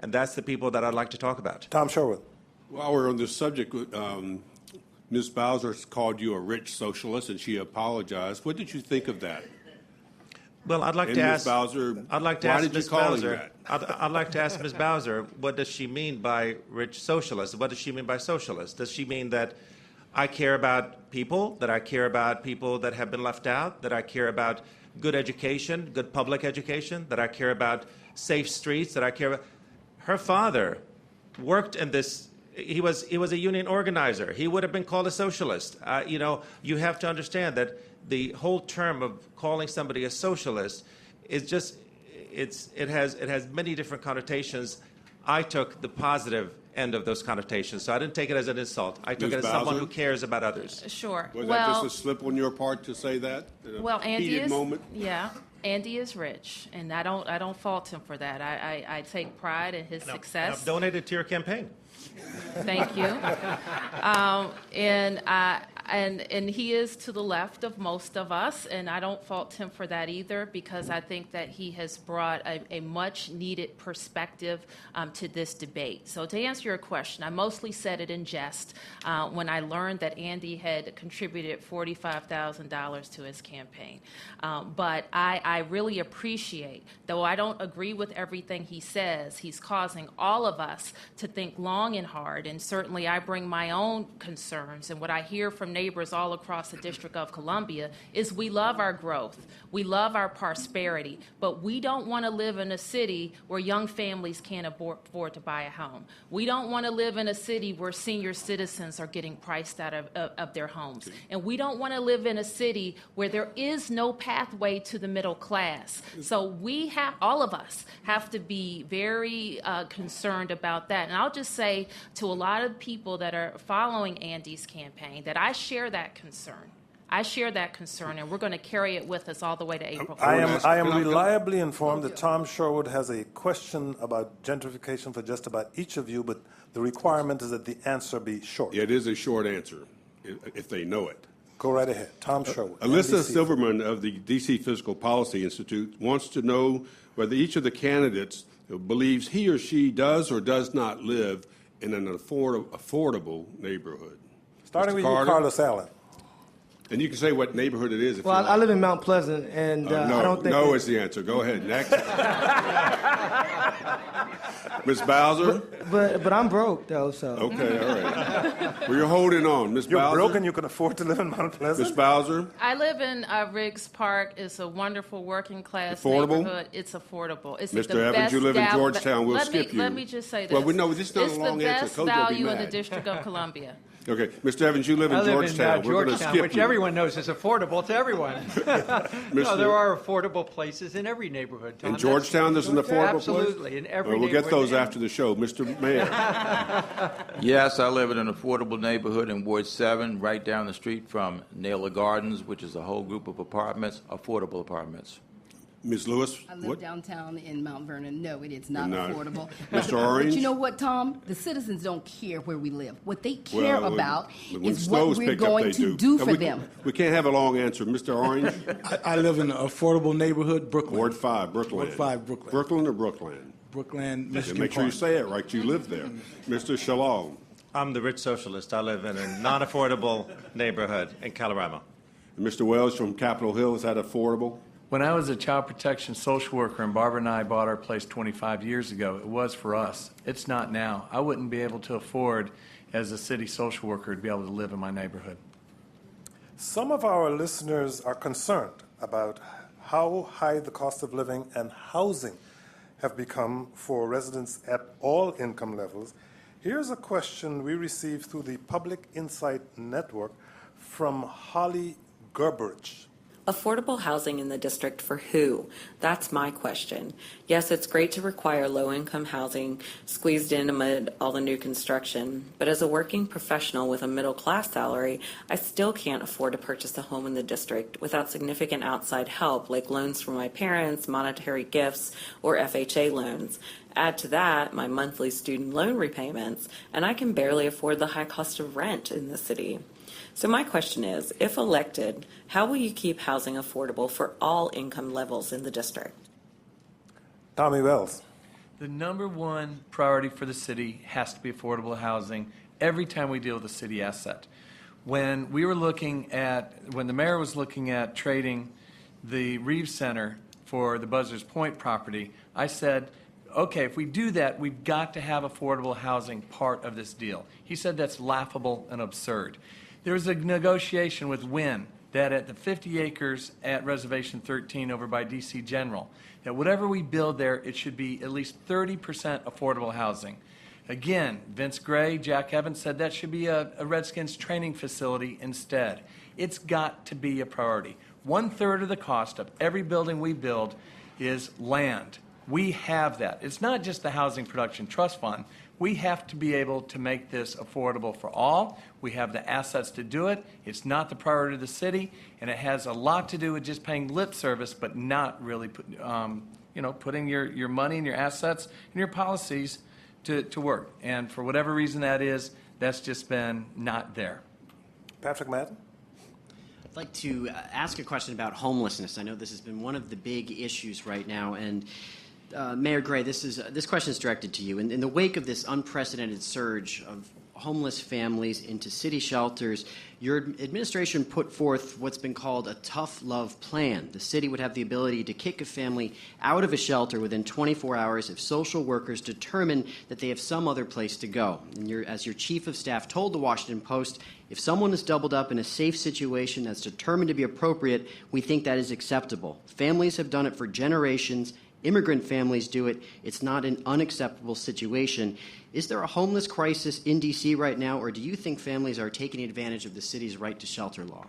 And that's the people that I'd like to talk about. Tom Sherwood. While we're on this subject, Ms. Bowser called you a rich socialist, and she apologized. What did you think of that? Well, I'd like to ask Ms. Bowser, I'd like to ask Ms. Bowser, what does she mean by rich socialist? What does she mean by socialist? Does she mean that I care about people, that I care about people that have been left out, that I care about good education, good public education, that I care about safe streets, that I care about? Her father worked in this. He was a union organizer. He would have been called a socialist. You know, you have to understand that the whole term of calling somebody a socialist is just it has many different connotations. I took the positive end of those connotations, so I didn't take it as an insult. I took it as someone who cares about others. Sure. Was that just a slip on your part to say that? Well, Andy is, moment? Yeah, Andy is rich, and I don't fault him for that. I take pride in his success. I've donated to your campaign. Thank you. And he is to the left of most of us, and I don't fault him for that either, because I think that he has brought a much-needed perspective to this debate. So to answer your question, I mostly said it in jest when I learned that Andy had contributed $45,000 to his campaign. But I really appreciate, though I don't agree with everything he says, he's causing all of us to think long and hard, and certainly I bring my own concerns, and what I hear from neighbors all across the District of Columbia is we love our growth, we love our prosperity, but we don't want to live in a city where young families can't afford to buy a home. We don't want to live in a city where senior citizens are getting priced out of their homes. And we don't want to live in a city where there is no pathway to the middle class. So all of us have to be very concerned about that. And I'll just say to a lot of people that are following Andy's campaign that I share that concern. I share that concern, and we're going to carry it with us all the way to April 4th. I am reliably informed that Tom Sherwood has a question about gentrification for just about each of you, but the requirement is that the answer be short. Yeah, it is a short answer, if they know it. Go right ahead. Tom Sherwood. Alyssa Silverman of the D.C. Fiscal Policy Institute wants to know whether each of the candidates believes he or she does or does not live in an affordable neighborhood. Starting with you, Carlos Allen. And you can say what neighborhood it is. If I live in Mount Pleasant, and I don't think... No is the answer. Go ahead. Next. Ms. Bowser? But I'm broke, though, so... Okay, all right. Well, you're holding on. Ms. Bowser? You're broke and you can afford to live in Mount Pleasant? Ms. Bowser? I live in Riggs Park. It's a wonderful working-class affordable? Neighborhood. It's affordable. It's Mr. the Evans, best you live in Georgetown. We'll skip you. Let me just say this. Well, we know this is not a long answer. It's the best value in the District of Columbia. Okay, Mr. Evans, you live in Georgetown. We're going to skip which everyone knows is affordable to everyone. No, there are affordable places in every neighborhood. Tom. In Georgetown, there's an affordable absolutely, in every We'll neighborhood. get those after the show. Mr. Mayor. Yes, I live in an affordable neighborhood in Ward 7, right down the street from Naylor Gardens, which is a whole group of apartments, affordable apartments. Ms. Lewis, I live downtown in Mount Vernon. No, it is not Not. affordable. Mr. Orange? But you know what, Tom? The citizens don't care where we live. What they care about when is stoves what we're pick up, going they to do for them. We can't have a long answer. Mr. Orange? I live in an affordable neighborhood, Brooklyn. Ward 5, Brooklyn. Ward 5, Brooklyn. Brooklyn or Brookland? Brookland, Michigan. Make sure you Park. say it right. You live there. Mr. Shalom. I'm the rich socialist. I live in a non-affordable neighborhood in Colorado. Mr. Wells from Capitol Hill, is that affordable? When I was a child protection social worker and Barbara and I bought our place 25 years ago, it was for us. It's not now. I wouldn't be able to afford, as a city social worker, to be able to live in my neighborhood. Some of our listeners are concerned about how high the cost of living and housing have become for residents at all income levels. Here's a question we received through the Public Insight Network from Holly Gerberich. Affordable housing in the district for who? That's my question. Yes, it's great to require low-income housing squeezed in amid all the new construction, but as a working professional with a middle-class salary, I still can't afford to purchase a home in the district without significant outside help like loans from my parents, monetary gifts, or FHA loans. Add to that my monthly student loan repayments, and I can barely afford the high cost of rent in the city. So my question is, if elected, how will you keep housing affordable for all income levels in the district? Tommy Wells. The number one priority for the city has to be affordable housing every time we deal with a city asset. When the mayor was looking at trading the Reeves Center for the Buzzards Point property, I said, okay, if we do that, we've got to have affordable housing part of this deal. He said that's laughable and absurd. There was a negotiation with Wynn that at the 50 acres at Reservation 13 over by D.C. General, that whatever we build there, it should be at least 30% affordable housing. Again, Vince Gray, Jack Evans said that should be a Redskins training facility instead. It's got to be a priority. 1/3 of the cost of every building we build is land. We have that. It's not just the Housing Production Trust Fund. We have to be able to make this affordable for all. We have the assets to do it. It's not the priority of the city, and it has a lot to do with just paying lip service, but not really putting your money and your assets and your policies to work. And for whatever reason that is, that's just been not there. Patrick Madden. I'd like to ask a question about homelessness. I know this has been one of the big issues right now, and Mayor Gray, this question is directed to you. In the wake of this unprecedented surge of homeless families into city shelters, your administration put forth what's been called a tough love plan. The city would have the ability to kick a family out of a shelter within 24 hours if social workers determine that they have some other place to go. And as your chief of staff told the Washington Post, if someone is doubled up in a safe situation that's determined to be appropriate, we think that is acceptable. Families have done it for generations. Immigrant families do it. It's not an unacceptable situation. Is there a homeless crisis in D.C. right now, or do you think families are taking advantage of the city's right to shelter law?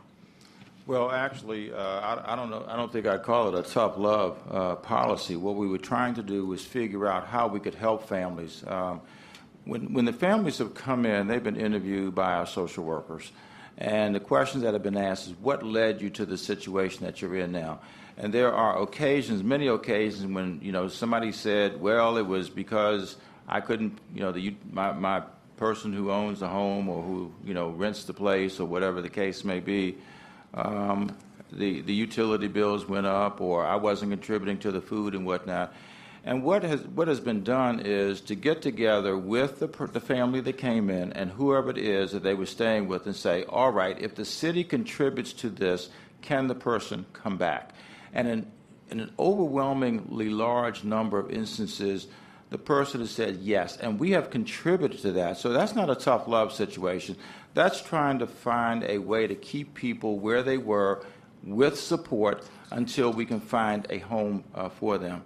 Well, actually, I don't know. I don't think I'd call it a tough love policy. What we were trying to do was figure out how we could help families. When the families have come in, they've been interviewed by our social workers. And the questions that have been asked is, what led you to the situation that you're in now? And there are occasions, many occasions, when somebody said, "Well, it was because I couldn't, my person who owns the home or who rents the place or whatever the case may be, the utility bills went up, or I wasn't contributing to the food and whatnot." And what has been done is to get together with the family that came in and whoever it is that they were staying with and say, all right, if the city contributes to this, can the person come back? And in an overwhelmingly large number of instances, the person has said yes, and we have contributed to that. So that's not a tough love situation. That's trying to find a way to keep people where they were with support until we can find a home for them.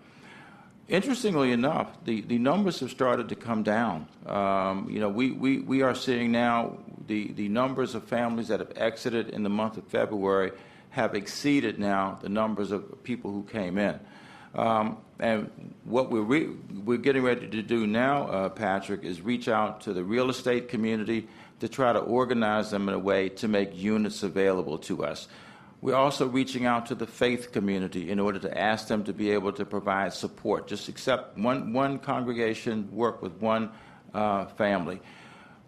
Interestingly enough, the numbers have started to come down. We are seeing now the numbers of families that have exited in the month of February have exceeded now the numbers of people who came in. And what we're getting ready to do now, Patrick, is reach out to the real estate community to try to organize them in a way to make units available to us. We're also reaching out to the faith community in order to ask them to be able to provide support. Just accept one congregation, work with one family.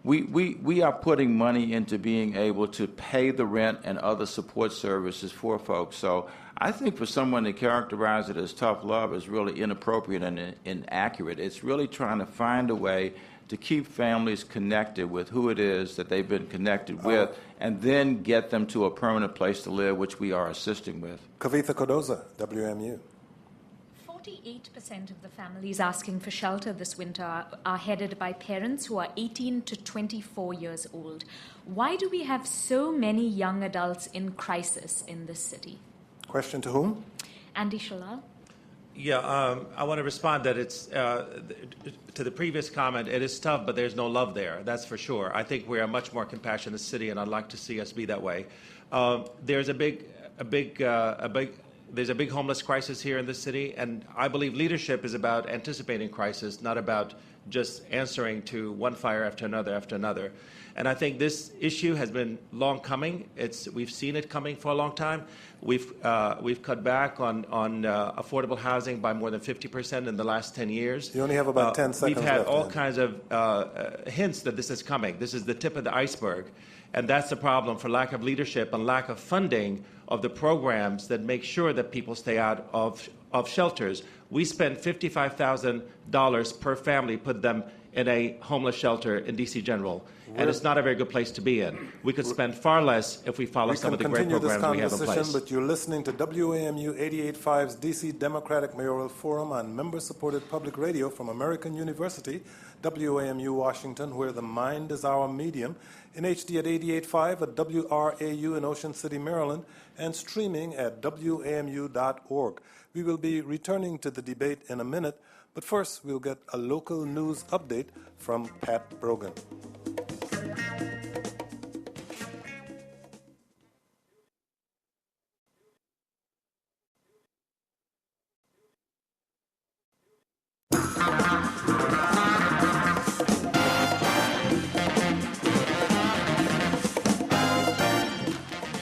We are putting money into being able to pay the rent and other support services for folks. So I think for someone to characterize it as tough love is really inappropriate and inaccurate. It's really trying to find a way to keep families connected with who it is that they've been connected with, and then get them to a permanent place to live, which we are assisting with. Kavitha Cardoza, WMU. 48% of the families asking for shelter this winter are headed by parents who are 18 to 24 years old. Why do we have so many young adults in crisis in this city? Question to whom? Andy Shalal. Yeah, I want to respond that it's to the previous comment. It is tough, but there's no love there. That's for sure. I think we're a much more compassionate city, and I'd like to see us be that way. There's a big homeless crisis here in this city, and I believe leadership is about anticipating crisis, not about just answering to one fire after another. And I think this issue has been long coming. We've seen it coming for a long time. We've cut back on affordable housing by more than 50% in the last 10 years. You only have about 10 seconds We've had left, all kinds of hints that this is coming. This is the tip of the iceberg. And that's the problem, for lack of leadership and lack of funding of the programs that make sure that people stay out of shelters. We spend $55,000 per family, put them in a homeless shelter in D.C. General. And it's not a very good place to be in. We could spend far less if we follow some of the great programs we have in place. But you're listening to WAMU 88.5's D.C. Democratic Mayoral Forum on member-supported public radio from American University, WAMU Washington, where the mind is our medium, in HD at 88.5 at WRAU in Ocean City, Maryland, and streaming at WAMU.org. We will be returning to the debate in a minute, but first we'll get a local news update from Pat Brogan.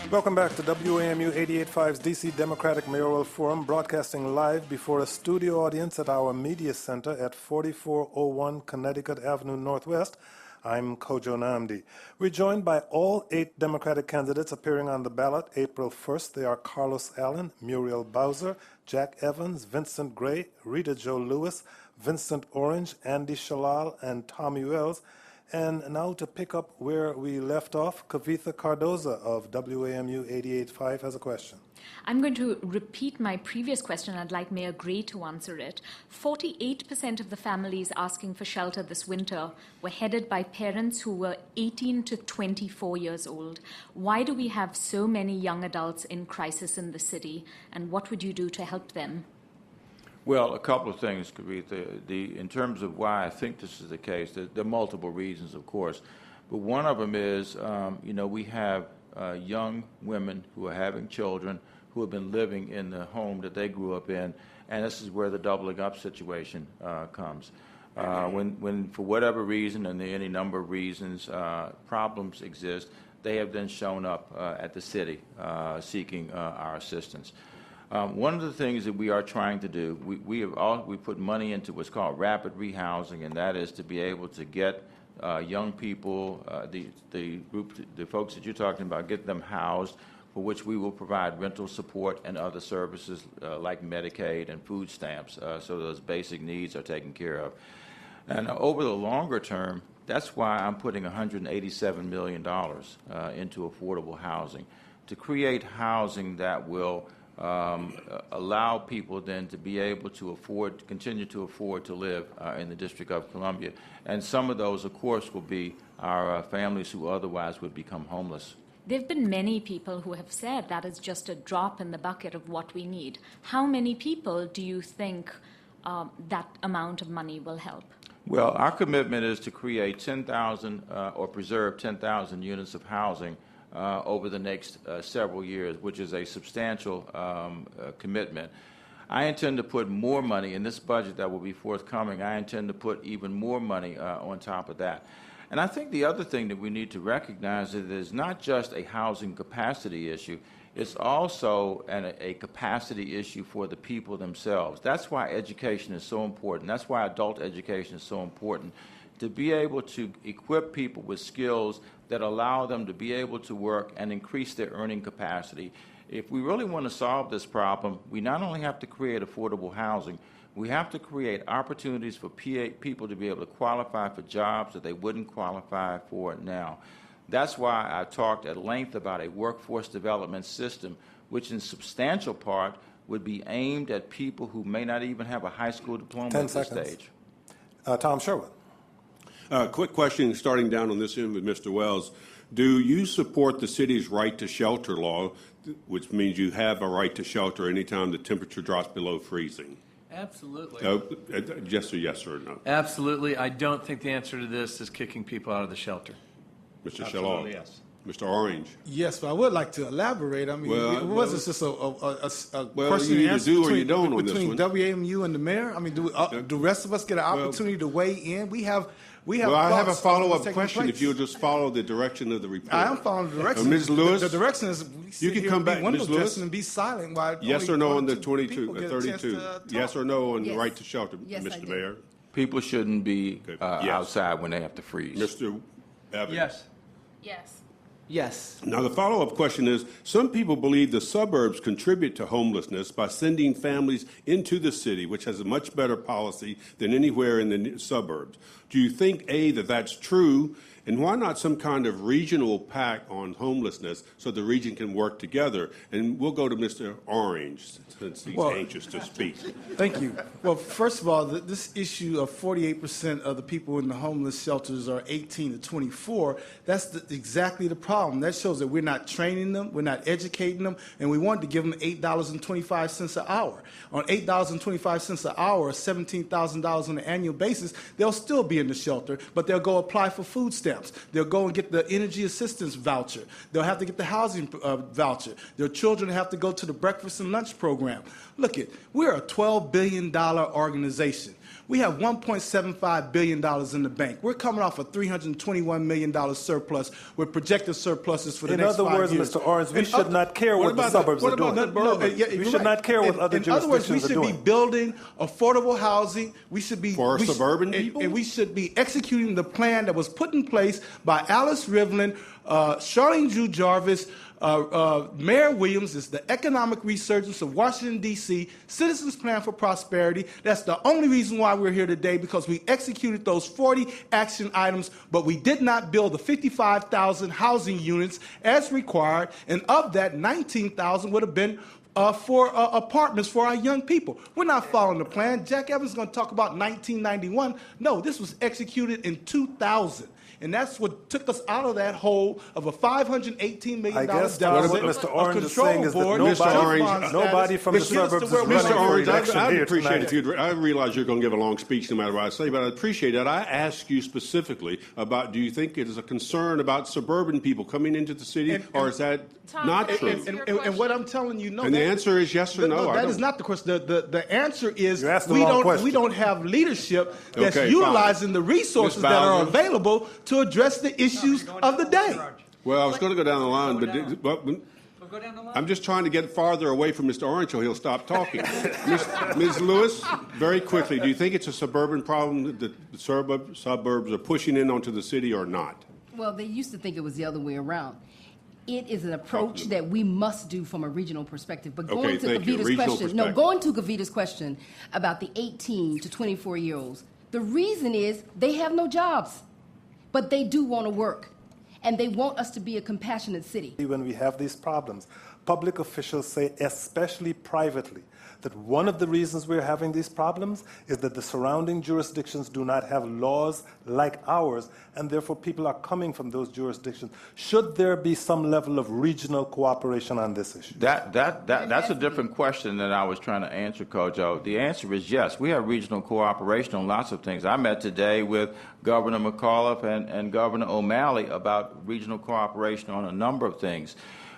Welcome back to WAMU 88.5's D.C. Democratic Mayoral Forum, broadcasting live before a studio audience at our media center at 4401 Connecticut Avenue Northwest. I'm Kojo Nnamdi. We're joined by all 8 Democratic candidates appearing on the ballot April 1st. They are Carlos Allen, Muriel Bowser, Jack Evans, Vincent Gray, Rita Jo Lewis, Vincent Orange, Andy Shalal, and Tommy Wells. And now to pick up where we left off, Kavitha Cardoza of WAMU 88.5 has a question. I'm going to repeat my previous question. I'd like Mayor Gray to answer it. 48% of the families asking for shelter this winter were headed by parents who were 18 to 24 years old. Why do we have so many young adults in crisis in the city, and what would you do to help them? Well, a couple of things, Kavitha. In terms of why I think this is the case, there are multiple reasons, of course. But one of them is, we have young women who are having children who have been living in the home that they grew up in, and this is where the doubling up situation comes. When, for whatever reason, and there are any number of reasons, problems exist, they have then shown up at the city seeking our assistance. One of the things that we are trying to do, we put money into what's called rapid rehousing, and that is to be able to get young people, the folks that you're talking about, get them housed, for which we will provide rental support and other services like Medicaid and food stamps, so those basic needs are taken care of. And over the longer term, that's why I'm putting $187 million into affordable housing, to create housing that will allow people then to be able to continue to afford to live in the District of Columbia. And some of those, of course, will be our families who otherwise would become homeless. There have been many people who have said that is just a drop in the bucket of what we need. How many people do you think that amount of money will help? Well, our commitment is to create 10,000 or preserve 10,000 units of housing over the next several years, which is a substantial commitment. I intend to put more money in this budget that will be forthcoming. I intend to put even more money on top of that. And I think the other thing that we need to recognize is it is not just a housing capacity issue. It's also a capacity issue for the people themselves. That's why education is so important. That's why adult education is so important, to be able to equip people with skills that allow them to be able to work and increase their earning capacity. If we really want to solve this problem, we not only have to create affordable housing, we have to create opportunities for people to be able to qualify for jobs that they wouldn't qualify for now. That's why I talked at length about a workforce development system, which in substantial part would be aimed at people who may not even have a high school diploma at this stage. Tom Sherwood. Quick question, starting down on this end with Mr. Wells. Do you support the city's right to shelter law, which means you have a right to shelter anytime the temperature drops below freezing? Absolutely. Just a yes or no. Absolutely. I don't think the answer to this is kicking people out of the shelter. Mr. Shalom. Yes. Mr. Orange. Yes, but I would like to elaborate. I mean, it wasn't just a question you and answer do or you don't on this between one. WAMU and the mayor. I mean, do the rest of us get an opportunity to weigh in? We have. Well, I have a follow-up question. If you'll just follow the direction of the report. I am following the direction. Ms. Lewis, the direction is you can come back, Ms. Lewis, and be silent while yes or no on the 32? Yes or no on the right to shelter, yes, Mr. Mayor? People shouldn't be outside when they have to freeze. Mr. Evans? Yes. Yes. Yes. Now, the follow-up question is, some people believe the suburbs contribute to homelessness by sending families into the city, which has a much better policy than anywhere in the suburbs. Do you think, A, that that's true, and why not some kind of regional pact on homelessness so the region can work together? And we'll go to Mr. Orange, since he's anxious to speak. Thank you. Well, first of all, this issue of 48% of the people in the homeless shelters are 18 to 24, that's exactly the problem. That shows that we're not training them, we're not educating them, and we wanted to give them $8.25 an hour. On $8.25 an hour, $17,000 on an annual basis, they'll still be in the shelter, but they'll go apply for food stamps. They'll go and get the energy assistance voucher. They'll have to get the housing voucher. Their children have to go to the breakfast and lunch program. Look we're a $12 billion organization. We have $1.75 billion in the bank. We're coming off a $321 million surplus with projected surpluses for the next 5 years. In other words, Mr. Orange, we should not care what the suburbs are doing. We should not care what other jurisdictions are doing. In other words, we should be building affordable housing. We should be for suburban people, and we should be executing the plan that was put in place by Alice Rivlin, Charlene Drew Jarvis, Mayor Williams. Is the economic resurgence of Washington, D.C., Citizens Plan for Prosperity. That's the only reason why we're here today, because we executed those 40 action items, but we did not build the 55,000 housing units as required, and of that, 19,000 would have been for apartments for our young people. We're not following the plan. Jack Evans is going to talk about 1991. No, this was executed in 2000. And that's what took us out of that hole of a $518 million deficit. What Mr. Orange is saying is that nobody from the suburbs is Mr. Orange, I'd appreciate if you'd, I realize you're going to give a long speech no matter what I say, but I appreciate that. I ask you specifically about, do you think it is a concern about suburban people coming into the city, or is that not true? And what I'm telling you, no. And the answer is yes or no. That is not the question. The answer is we don't have leadership that's utilizing the resources that are available to address the issues of the day. Well, I was going to go down the line, but I'm just trying to get farther away from Mr. Orange so he'll stop talking. Ms. Lewis, very quickly, do you think it's a suburban problem that the suburbs are pushing in onto the city or not? Well, they used to think it was the other way around. It is an approach that we must do from a regional perspective. But going to Kavita's question about the 18 to 24-year-olds, the reason is they have no jobs, but they do want to work, and they want us to be a compassionate city. When we have these problems, public officials say, especially privately, that one of the reasons we're having these problems is that the surrounding jurisdictions do not have laws like ours, and therefore people are coming from those jurisdictions. Should there be some level of regional cooperation on this issue? That's a different question than I was trying to answer, Kojo. The answer is yes. We have regional cooperation on lots of things. I met today with Governor McAuliffe and Governor O'Malley about regional cooperation on a number of things.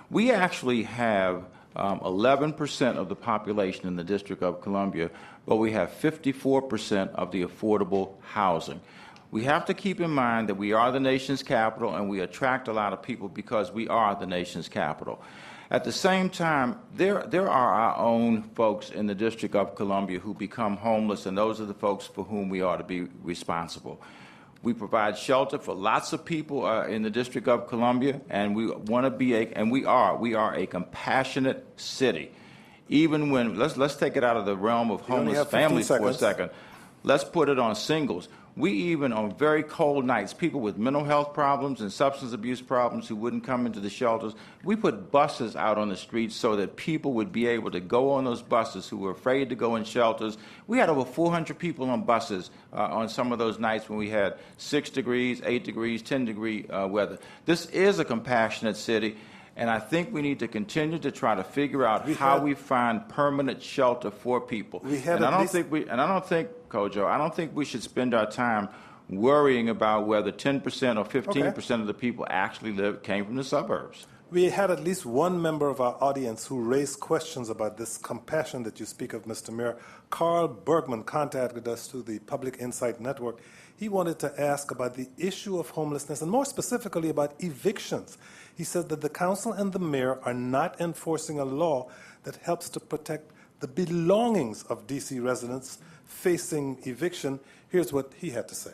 We actually have 11% of the population in the District of Columbia, but we have 54% of the affordable housing. We have to keep in mind that we are the nation's capital, and we attract a lot of people because we are the nation's capital. At the same time, there are our own folks in the District of Columbia who become homeless, and those are the folks for whom we ought to be responsible. We provide shelter for lots of people in the District of Columbia, and we want to be we are a compassionate city. Even when, let's take it out of the realm of homeless families for a second. Let's put it on singles. We even, on very cold nights, people with mental health problems and substance abuse problems who wouldn't come into the shelters, we put buses out on the streets so that people would be able to go on those buses who were afraid to go in shelters. We had over 400 people on buses on some of those nights when we had 6 degrees, 8 degrees, 10-degree weather. This is a compassionate city, and I think we need to continue to try to figure out how we find permanent shelter for people. And I don't think, Kojo, I don't think we should spend our time worrying about whether 10% or 15% of the people actually came from the suburbs. We had at least one member of our audience who raised questions about this compassion that you speak of, Mr. Mayor. Carl Bergman contacted us through the Public Insight Network. He wanted to ask about the issue of homelessness and more specifically about evictions. He said that the council and the mayor are not enforcing a law that helps to protect the belongings of D.C. residents facing eviction. Here's what he had to say.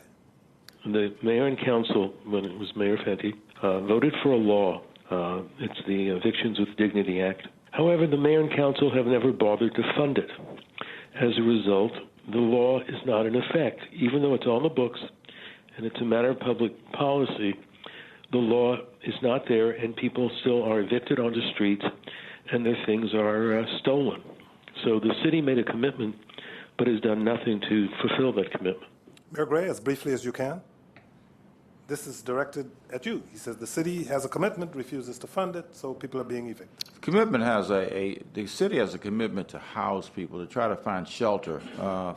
The mayor and council, when it was Mayor Fenty, voted for a law. It's the Evictions with Dignity Act. However, the mayor and council have never bothered to fund it. As a result, the law is not in effect. Even though it's on the books and it's a matter of public policy, the law is not there, and people still are evicted onto streets, and their things are stolen. So the city made a commitment, but has done nothing to fulfill that commitment. Mayor Gray, as briefly as you can. This is directed at you. He says the city has a commitment, refuses to fund it, so people are being evicted. The city has a commitment to house people, to try to find shelter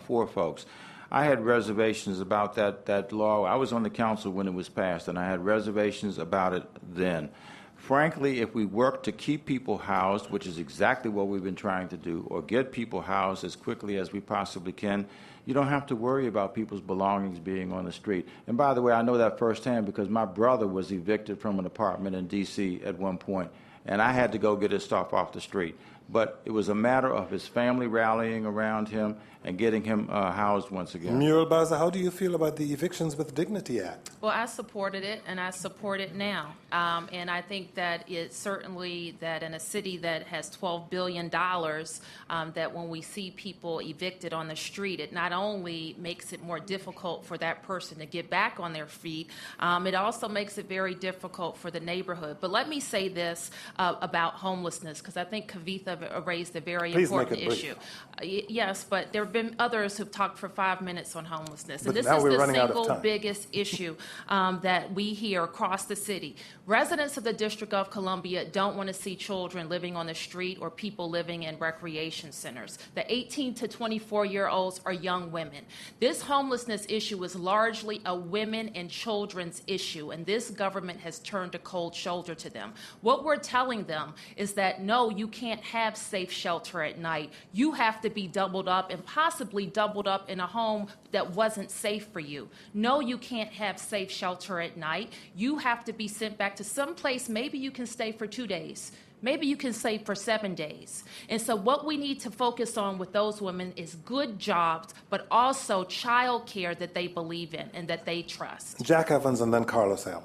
for folks. I had reservations about that law. I was on the council when it was passed, and I had reservations about it then. Frankly, if we work to keep people housed, which is exactly what we've been trying to do, or get people housed as quickly as we possibly can, you don't have to worry about people's belongings being on the street. And by the way, I know that firsthand because my brother was evicted from an apartment in D.C. at one point, and I had to go get his stuff off the street. But it was a matter of his family rallying around him and getting him housed once again. Muriel Bowser, how do you feel about the Evictions with Dignity Act? Well, I supported it, and I support it now. And I think that it's certainly that in a city that has $12 billion, that when we see people evicted on the street, it not only makes it more difficult for that person to get back on their feet, it also makes it very difficult for the neighborhood. But let me say this about homelessness, because I think Kavitha raised a very important issue. Yes, but there have been others who've talked for 5 minutes on homelessness. And this is the single biggest issue that we hear across the city. Residents of the District of Columbia don't want to see children living on the street or people living in recreation centers. The 18 to 24-year-olds are young women. This homelessness issue is largely a women and children's issue, and this government has turned a cold shoulder to them. What we're telling them is that, no, you can't have safe shelter at night. You have to be doubled up and possibly doubled up in a home that wasn't safe for you. No, you can't have safe shelter at night. You have to be sent back to some place. Maybe you can stay for 2 days. Maybe you can stay for 7 days. And so what we need to focus on with those women is good jobs, but also child care that they believe in and that they trust. Jack Evans and then Carlos Allen.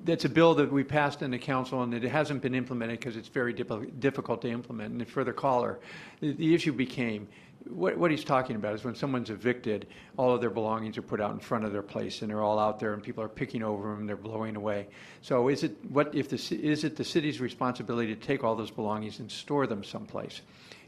That's a bill that we passed in the council, and it hasn't been implemented because it's very difficult to implement. And for the caller, the issue became, what he's talking about is when someone's evicted, all of their belongings are put out in front of their place, and they're all out there, and people are picking over them, they're blowing away. So is it the city's responsibility to take all those belongings and store them someplace?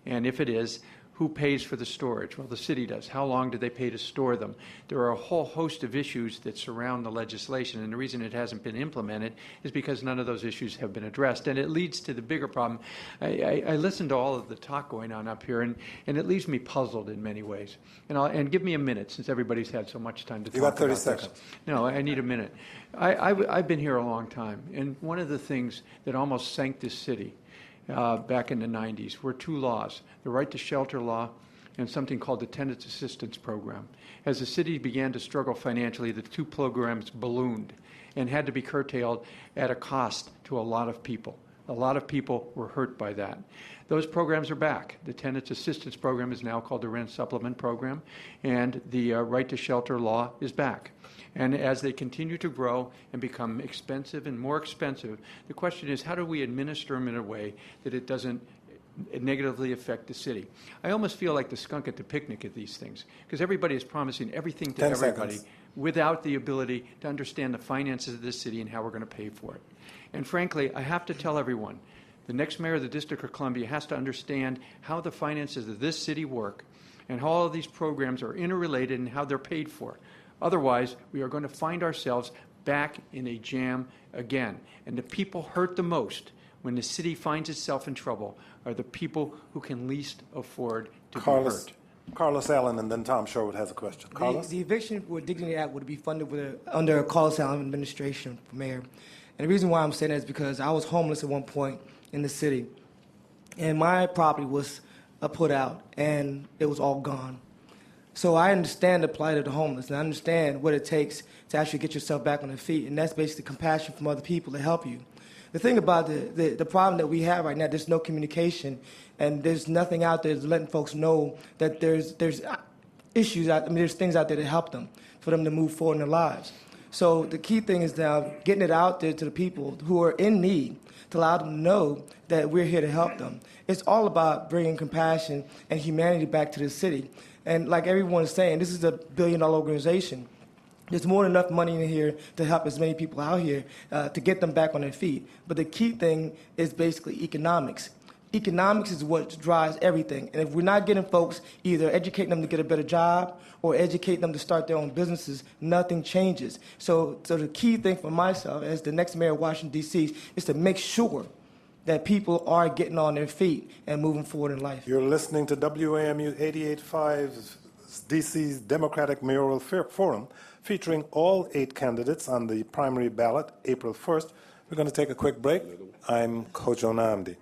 And if it is, who pays for the storage? Well, the city does. How long do they pay to store them? There are a whole host of issues that surround the legislation, and the reason it hasn't been implemented is because none of those issues have been addressed. And it leads to the bigger problem. I listened to all of the talk going on up here, and it leaves me puzzled in many ways. And give me a minute, since everybody's had so much time to talk about this. You got 30 seconds. No, I need a minute. I've been here a long time, and one of the things that almost sank this city back in the 90s were 2 laws, the right to shelter law and something called the Tenant Assistance Program. As the city began to struggle financially, the 2 programs ballooned and had to be curtailed at a cost to a lot of people. A lot of people were hurt by that. Those programs are back. The Tenants Assistance Program is now called the Rent Supplement Program, and the Right to Shelter law is back. And as they continue to grow and become expensive and more expensive, the question is, how do we administer them in a way that it doesn't negatively affect the city? I almost feel like the skunk at the picnic at these things, because everybody is promising everything to everybody without the ability to understand the finances of this city and how we're going to pay for it. And frankly, I have to tell everyone, the next mayor of the District of Columbia has to understand how the finances of this city work and how all of these programs are interrelated and how they're paid for. Otherwise, we are going to find ourselves back in a jam again. And the people hurt the most when the city finds itself in trouble are the people who can least afford to be hurt. Carlos Allen, and then Tom Sherwood has a question. Carlos? The Eviction with Dignity Act would be funded under a Carlos Allen administration for mayor. And the reason why I'm saying that is because I was homeless at one point in the city, and my property was put out, and it was all gone. So I understand the plight of the homeless, and I understand what it takes to actually get yourself back on your feet, and that's basically compassion from other people to help you. The thing about the problem that we have right now, there's no communication, and there's nothing out there that's letting folks know that there's issues out. I mean, there's things out there to help them, for them to move forward in their lives. So the key thing is now getting it out there to the people who are in need, to allow them to know that we're here to help them. It's all about bringing compassion and humanity back to the city. And like everyone is saying, this is a billion-dollar organization. There's more than enough money in here to help as many people out here to get them back on their feet. But the key thing is basically economics. Economics is what drives everything. And if we're not getting folks, either educating them to get a better job or educating them to start their own businesses, nothing changes. So the key thing for myself as the next mayor of Washington, D.C. is to make sure that people are getting on their feet and moving forward in life. You're listening to WAMU 88.5 DC's Democratic Mayoral Forum, featuring all 8 candidates on the primary ballot April 1st. We're going to take a quick break. I'm Kojo Namdi.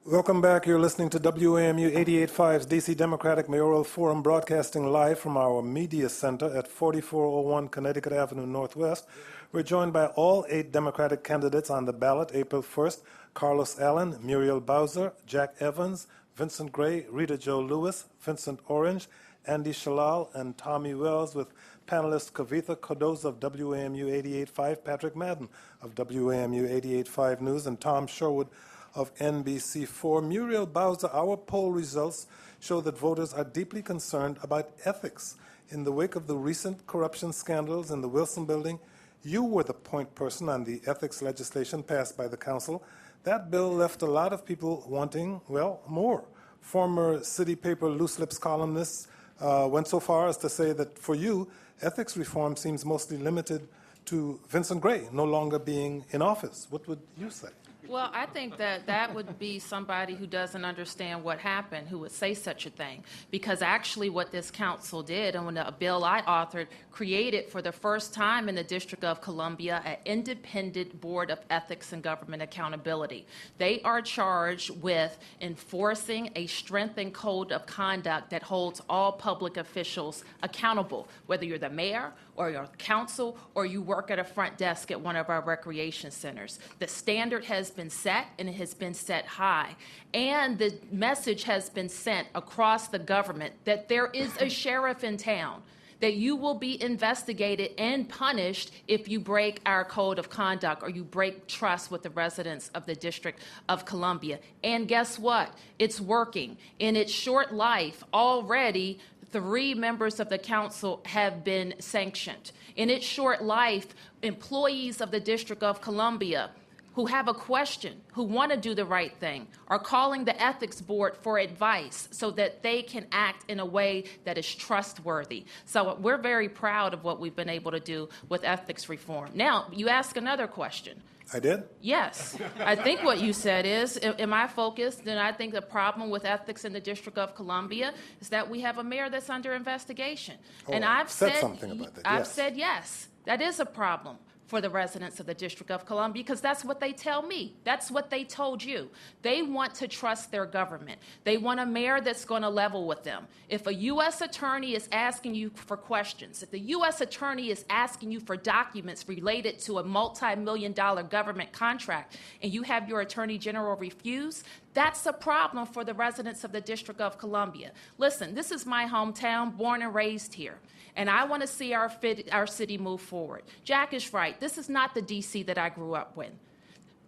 Welcome back. You're listening to WAMU 88.5's DC Democratic Mayoral Forum, broadcasting live from our media center at 4401 Connecticut Avenue Northwest. We're joined by all 8 Democratic candidates on the ballot April 1st: Carlos Allen, Muriel Bowser, Jack Evans, Vincent Gray, Rita Jo Lewis, Vincent Orange, Andy Shalal, and Tommy Wells, with panelists Kavitha Kodos of WAMU 88.5, Patrick Madden of WAMU 88.5 News, and Tom Sherwood of NBC4. Muriel Bowser, our poll results show that voters are deeply concerned about ethics. In the wake of the recent corruption scandals in the Wilson Building, you were the point person on the ethics legislation passed by the council. That bill left a lot of people wanting, well, more. Former City Paper Loose Lips columnists went so far as to say that for you, ethics reform seems mostly limited to Vincent Gray no longer being in office. What would you say? Well, I think that would be somebody who doesn't understand what happened who would say such a thing. Because actually what this council did, and when a bill I authored, created for the first time in the District of Columbia an independent board of ethics and government accountability. They are charged with enforcing a strengthened code of conduct that holds all public officials accountable, whether you're the mayor or your council or you work at a front desk at one of our recreation centers. The standard has been set, and it has been set high. And the message has been sent across the government that there is a sheriff in town, that you will be investigated and punished if you break our code of conduct or you break trust with the residents of the District of Columbia. And guess what? It's working. In its short life, already 3 members of the council have been sanctioned. In its short life, employees of the District of Columbia who have a question, who want to do the right thing, are calling the ethics board for advice so that they can act in a way that is trustworthy. So we're very proud of what we've been able to do with ethics reform. Now, you ask another question. I did? Yes. I think what you said is, am I focused? Then I think the problem with ethics in the District of Columbia is that we have a mayor that's under investigation. Oh, and I've said something about that. I've yes. said yes. That is a problem. for the residents of the District of Columbia, because that's what they tell me. That's what they told you. They want to trust their government. They want a mayor that's going to level with them. If a U.S. attorney is asking you for questions, if the U.S. attorney is asking you for documents related to a multi-million-dollar government contract, and you have your attorney general refuse, that's a problem for the residents of the District of Columbia. Listen, this is my hometown, born and raised here, and I want to see our city move forward. Jack is right. This is not the D.C. that I grew up with.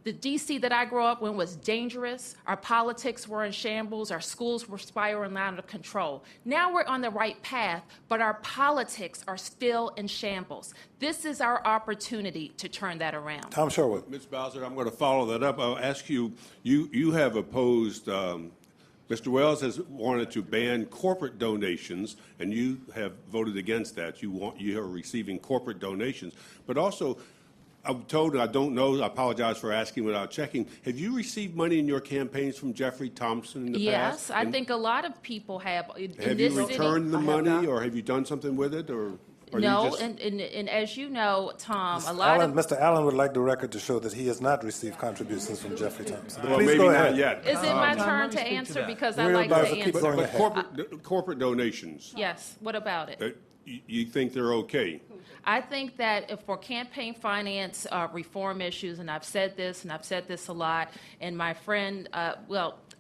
The D.C. that I grew up in was dangerous. Our politics were in shambles. Our schools were spiraling out of control. Now we're on the right path, but our politics are still in shambles. This is our opportunity to turn that around. Tom Sherwood. Ms. Bowser, I'm going to follow that up. I'll ask you, you have opposed, Mr. Wells has wanted to ban corporate donations, and you have voted against that. You are receiving corporate donations, but also, I'm told, I don't know, I apologize for asking without checking, have you received money in your campaigns from Jeffrey Thompson in the past? Yes, I think a lot of people have. Have you returned the money, or have you done something with it, or? No, and as you know, Tom, Mr. Allen would like the record to show that he has not received contributions from Jeffrey Thompson. Well, please maybe go not ahead. yet. Is it my turn to answer, because I like to answer? But corporate donations. Yes, what about it? You think they're okay? I think that if for campaign finance reform issues, and I've said this a lot, and my friend,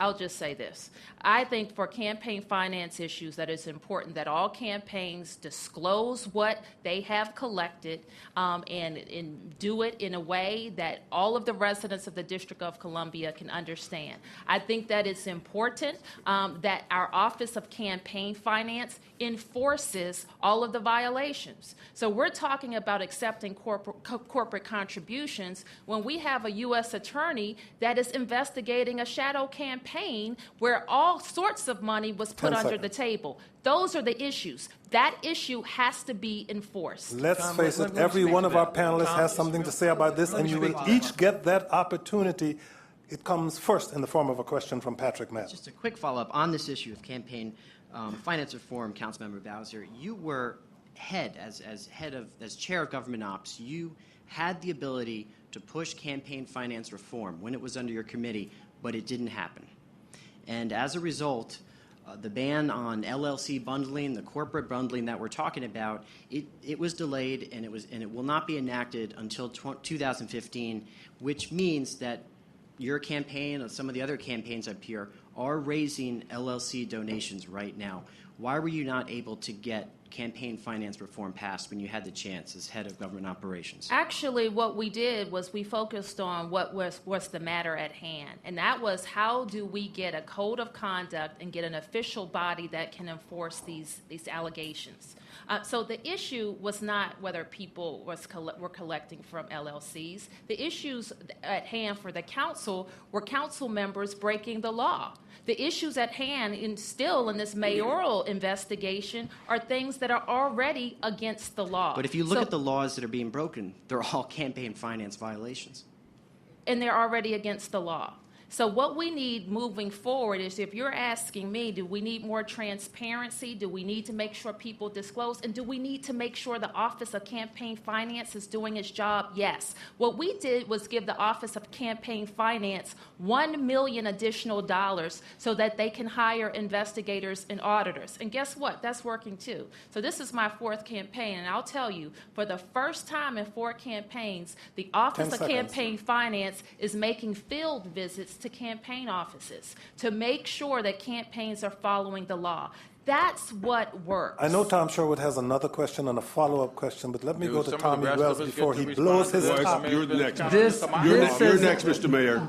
I'll just say this. I think for campaign finance issues that it's important that all campaigns disclose what they have collected and do it in a way that all of the residents of the District of Columbia can understand. I think that it's important that our Office of Campaign Finance enforces all of the violations. So we're talking about accepting corporate contributions when we have a U.S. attorney that is investigating a shadow campaign where all sorts of money was put under the table. Those are the issues. That issue has to be enforced. Let's face it, every one of our panelists has something to say about this, and you will each get that opportunity. It comes first in the form of a question from Patrick Matt. Just a quick follow-up on this issue of campaign finance reform, Councilmember Bowser. You were as chair of government ops. You had the ability to push campaign finance reform when it was under your committee, but it didn't happen. And as a result, the ban on LLC bundling, the corporate bundling that we're talking about, it was delayed, and it will not be enacted until 2015, which means that your campaign and some of the other campaigns up here are raising LLC donations right now. Why were you not able to get campaign finance reform passed when you had the chance as head of government operations? Actually, what we did was we focused on what was the matter at hand, and that was how do we get a code of conduct and get an official body that can enforce these allegations. So the issue was not whether people were collecting from LLCs. The issues at hand for the council were council members breaking the law. The issues at hand, still in this mayoral investigation, are things that are already against the law. But if you look at the laws that are being broken, they're all campaign finance violations. And they're already against the law. So what we need moving forward is, if you're asking me, do we need more transparency? Do we need to make sure people disclose? And do we need to make sure the Office of Campaign Finance is doing its job? Yes. What we did was give the Office of Campaign Finance $1 million additional so that they can hire investigators and auditors. And guess what? That's working too. So this is my fourth campaign, and I'll tell you, for the first time in 4 campaigns, the Office of Campaign Finance is making field visits to campaign offices to make sure that campaigns are following the law. That's what works. I know Tom Sherwood has another question and a follow-up question, but let me go to Tommy Wells before he blows his top. You're next. You're next, Mr. Mayor.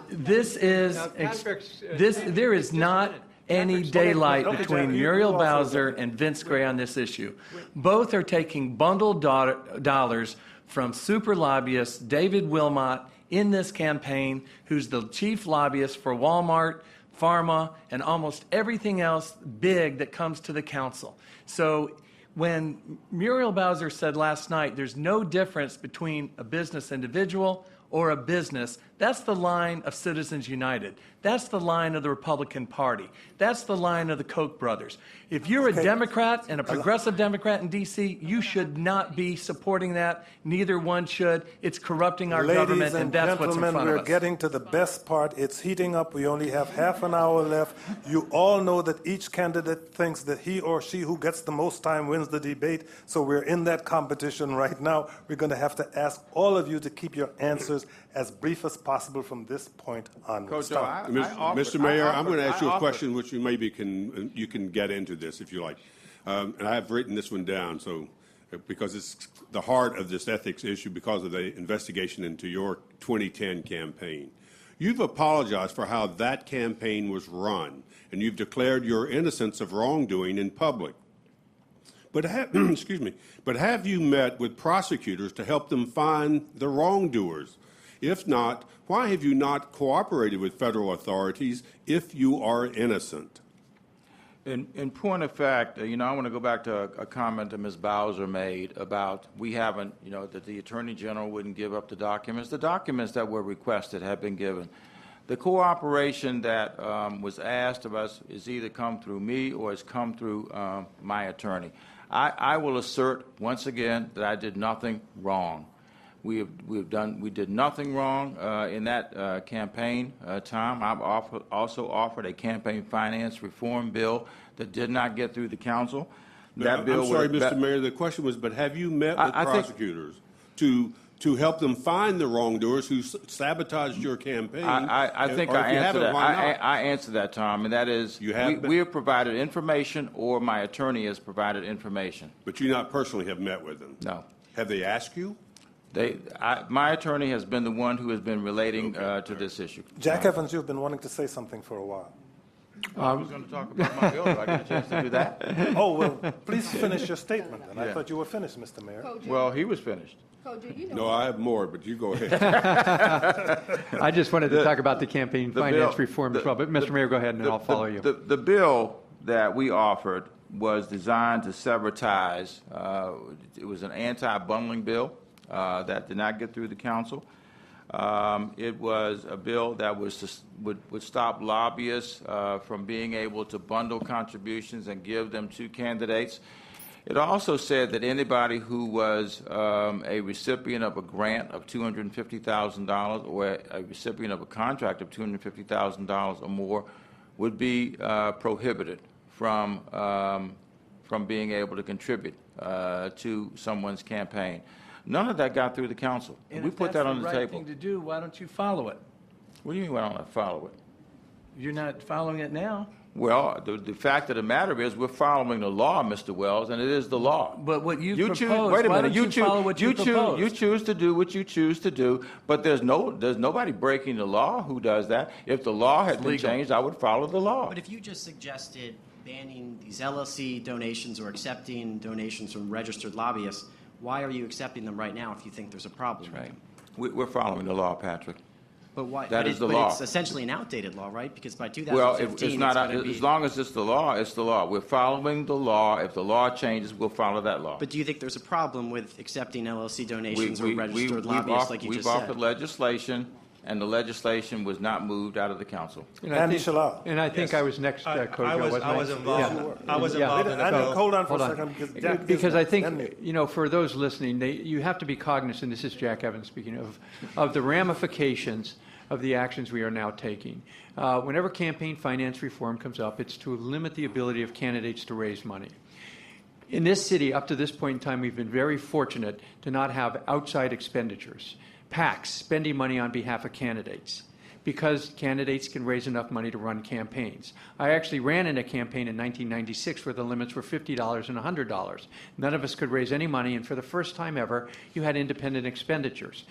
There is not any daylight between Muriel Bowser and Vince Gray on this issue. Both are taking bundled dollars from super lobbyist David Wilmot in this campaign, who's the chief lobbyist for Walmart, Pharma, and almost everything else big that comes to the council. So when Muriel Bowser said last night there's no difference between a business individual or a business, that's the line of Citizens United. That's the line of the Republican Party. That's the line of the Koch brothers. If you're a Democrat and a progressive Democrat in D.C., you should not be supporting that. Neither one should. It's corrupting our government, and that's what's in front of us. Ladies and gentlemen, we're getting to the best part. It's heating up. We only have half an hour left. You all know that each candidate thinks that he or she who gets the most time wins the debate, so we're in that competition right now. We're going to have to ask all of you to keep your answers as brief as possible from this point onwards. Mr. Mayor, I'm going to ask you a question which you maybe can get into this if you like. And I have written this one down because it's the heart of this ethics issue because of the investigation into your 2010 campaign. You've apologized for how that campaign was run, and you've declared your innocence of wrongdoing in public. But have you met with prosecutors to help them find the wrongdoers? If not, why have you not cooperated with federal authorities if you are innocent? In point of fact, I want to go back to a comment that Ms. Bowser made about we haven't, that the Attorney General wouldn't give up the documents. The documents that were requested have been given. The cooperation that was asked of us is either come through me or has come through my attorney. I will assert once again that I did nothing wrong. We did nothing wrong in that campaign time. I've also offered a campaign finance reform bill that did not get through the council. That bill. I'm sorry, Mr. Mayor. The question was, but have you met with prosecutors to help them find the wrongdoers who sabotaged your campaign? I think I answered that. I answered that, Tom, and that is we have provided information, or my attorney has provided information. But you not personally have met with them? No. Have they asked you? My attorney has been the one who has been relating to this issue. Jack Evans, you've been wanting to say something for a while. I was going to talk about my bill. Do I get a chance to do that? Oh, well, please finish your statement. And I thought you were finished, Mr. Mayor. Well, he was finished. No, I have more, but you go ahead. I just wanted to talk about the campaign finance reform as well. But, Mr. Mayor, go ahead, and I'll follow you. The bill that we offered was designed to sever ties. It was an anti-bundling bill that did not get through the council. It was a bill that would stop lobbyists from being able to bundle contributions and give them to candidates. It also said that anybody who was a recipient of a grant of $250,000 or a recipient of a contract of $250,000 or more would be prohibited from being able to contribute to someone's campaign. None of that got through the council. And we put that on the right table. Thing to do, why don't you follow it? What do you mean why don't I follow it? You're not following it now. Well, the fact of the matter is we're following the law, Mr. Wells, and it is the law. But what you choose, propose, wait a minute, you follow what you propose? You choose to do what you choose to do, but there's nobody breaking the law who does that. If the law had been changed, I would follow the law. But if you just suggested banning these LLC donations or accepting donations from registered lobbyists, why are you accepting them right now if you think there's a problem? That's right. We're following the law, Patrick. But why? That is the law. It's essentially an outdated law, right? Because by 2015, well, it's not. As long as it's the law, it's the law. We're following the law. If the law changes, we'll follow that law. But do you think there's a problem with accepting LLC donations or registered lobbyists, like you just said? We've offered legislation, and the legislation was not moved out of the council. And I think I was next, Kojo, I was involved. Yeah. I was involved in the bill. Hold on for a second. Because I think, for those listening, you have to be cognizant, this is Jack Evans speaking, of the ramifications of the actions we are now taking. Whenever campaign finance reform comes up, it's to limit the ability of candidates to raise money. In this city, up to this point in time, we've been very fortunate to not have outside expenditures, PACs spending money on behalf of candidates, because candidates can raise enough money to run campaigns. I actually ran in a campaign in 1996 where the limits were $50 and $100. None of us could raise any money, and for the first time ever, you had independent expenditures.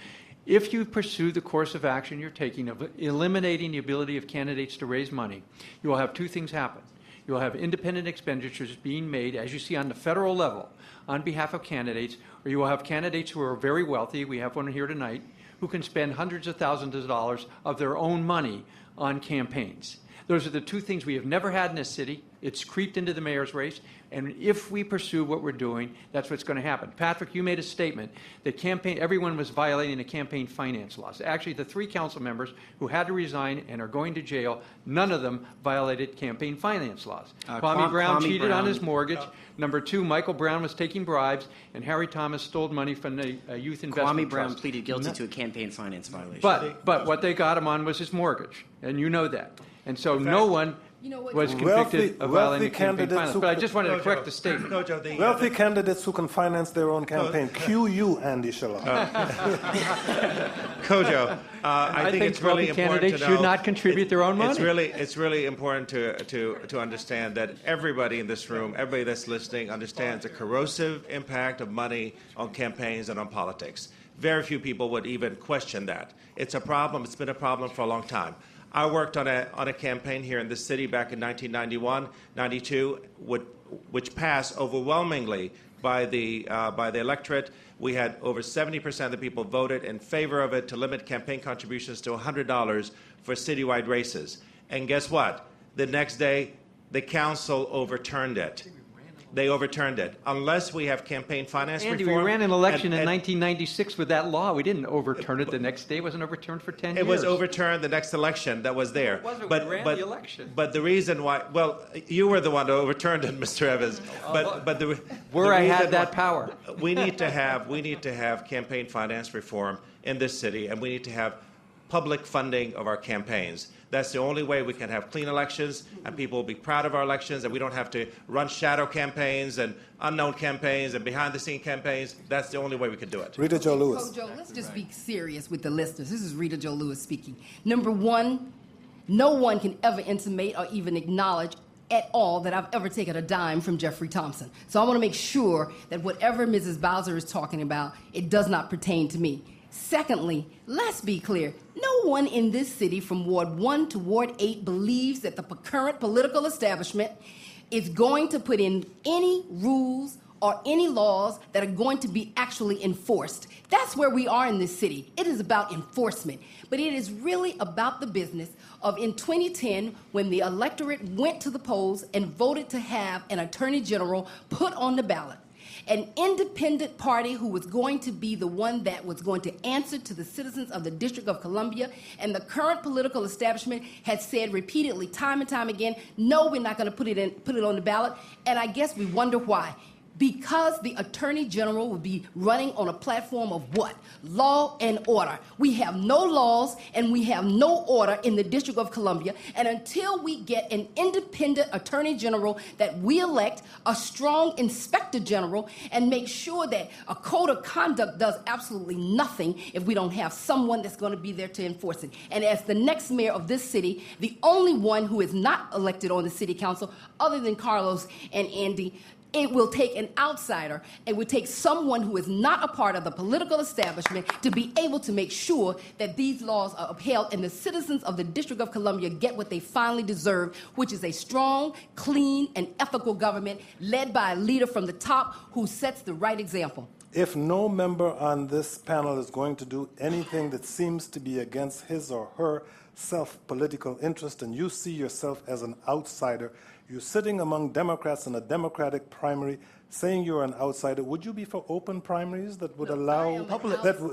If you pursue the course of action you're taking of eliminating the ability of candidates to raise money, you will have two things happen. You will have independent expenditures being made, as you see on the federal level, on behalf of candidates, or you will have candidates who are very wealthy, we have one here tonight, who can spend hundreds of thousands of dollars of their own money on campaigns. Those are the two things we have never had in this city. It's creeped into the mayor's race, and if we pursue what we're doing, that's what's going to happen. Patrick, you made a statement that everyone was violating the campaign finance laws. Actually, the 3 council members who had to resign and are going to jail, none of them violated campaign finance laws. Kwame Brown cheated on his mortgage. Number 2, Michael Brown was taking bribes, and Harry Thomas stole money from the Youth Investment Kwame Brown Trust. pleaded guilty to a campaign finance violation. But what they got him on was his mortgage, and you know that. And so no one was convicted of violating campaign finance. But I just wanted to correct the statement. Wealthy candidates who can finance their own campaign. Cue you, Andy Schiller. Kojo, I think it's really important candidates to know, should not contribute their own money. It's really important to understand that everybody in this room, everybody that's listening, understands the corrosive impact of money on campaigns and on politics. Very few people would even question that. It's a problem. It's been a problem for a long time. I worked on a campaign here in the city back in 1991, 92, which passed overwhelmingly by the electorate. We had over 70% of the people voted in favor of it to limit campaign contributions to $100 for citywide races. And guess what? The next day, the council overturned it. They overturned it. Unless we have campaign finance Andy, reform. we ran an election in 1996 with that law. We didn't overturn it the next day. It wasn't overturned for 10 years. It was overturned the next election that was there. It wasn't. But, We ran but, the election. But the reason why, well, you were the one who overturned it, Mr. Evans. But the I reason had that why- power. we need to have campaign finance reform in this city, and we need to have public funding of our campaigns. That's the only way we can have clean elections, and people will be proud of our elections, and we don't have to run shadow campaigns and unknown campaigns and behind-the-scene campaigns. That's the only way we can do it. Rita Jo Lewis. Joe, let's just be serious with the listeners. This is Rita Jo Lewis speaking. Number one, no one can ever intimate or even acknowledge at all that I've ever taken a dime from Jeffrey Thompson. So I want to make sure that whatever Mrs. Bowser is talking about, it does not pertain to me. Secondly, let's be clear. No one in this city from Ward 1 to Ward 8 believes that the current political establishment is going to put in any rules or any laws that are going to be actually enforced. That's where we are in this city. It is about enforcement. But it is really about the business of in 2010, when the electorate went to the polls and voted to have an attorney general put on the ballot. An independent party who was going to be the one that was going to answer to the citizens of the District of Columbia, and the current political establishment had said repeatedly, time and time again, no, we're not going to put it on the ballot. And I guess we wonder why. Because the Attorney General will be running on a platform of what? Law and order. We have no laws and we have no order in the District of Columbia. And until we get an independent Attorney General that we elect, a strong Inspector General, and make sure that a code of conduct does absolutely nothing if we don't have someone that's going to be there to enforce it. And as the next mayor of this city, the only one who is not elected on the city council, other than Carlos and Andy, it will take an outsider. It would take someone who is not a part of the political establishment to be able to make sure that these laws are upheld and the citizens of the District of Columbia get what they finally deserve, which is a strong, clean, and ethical government led by a leader from the top who sets the right example. If no member on this panel is going to do anything that seems to be against his or her self-political interest, and you see yourself as an outsider, you're sitting among Democrats in a Democratic primary saying you're an outsider, would you be for open primaries that would allow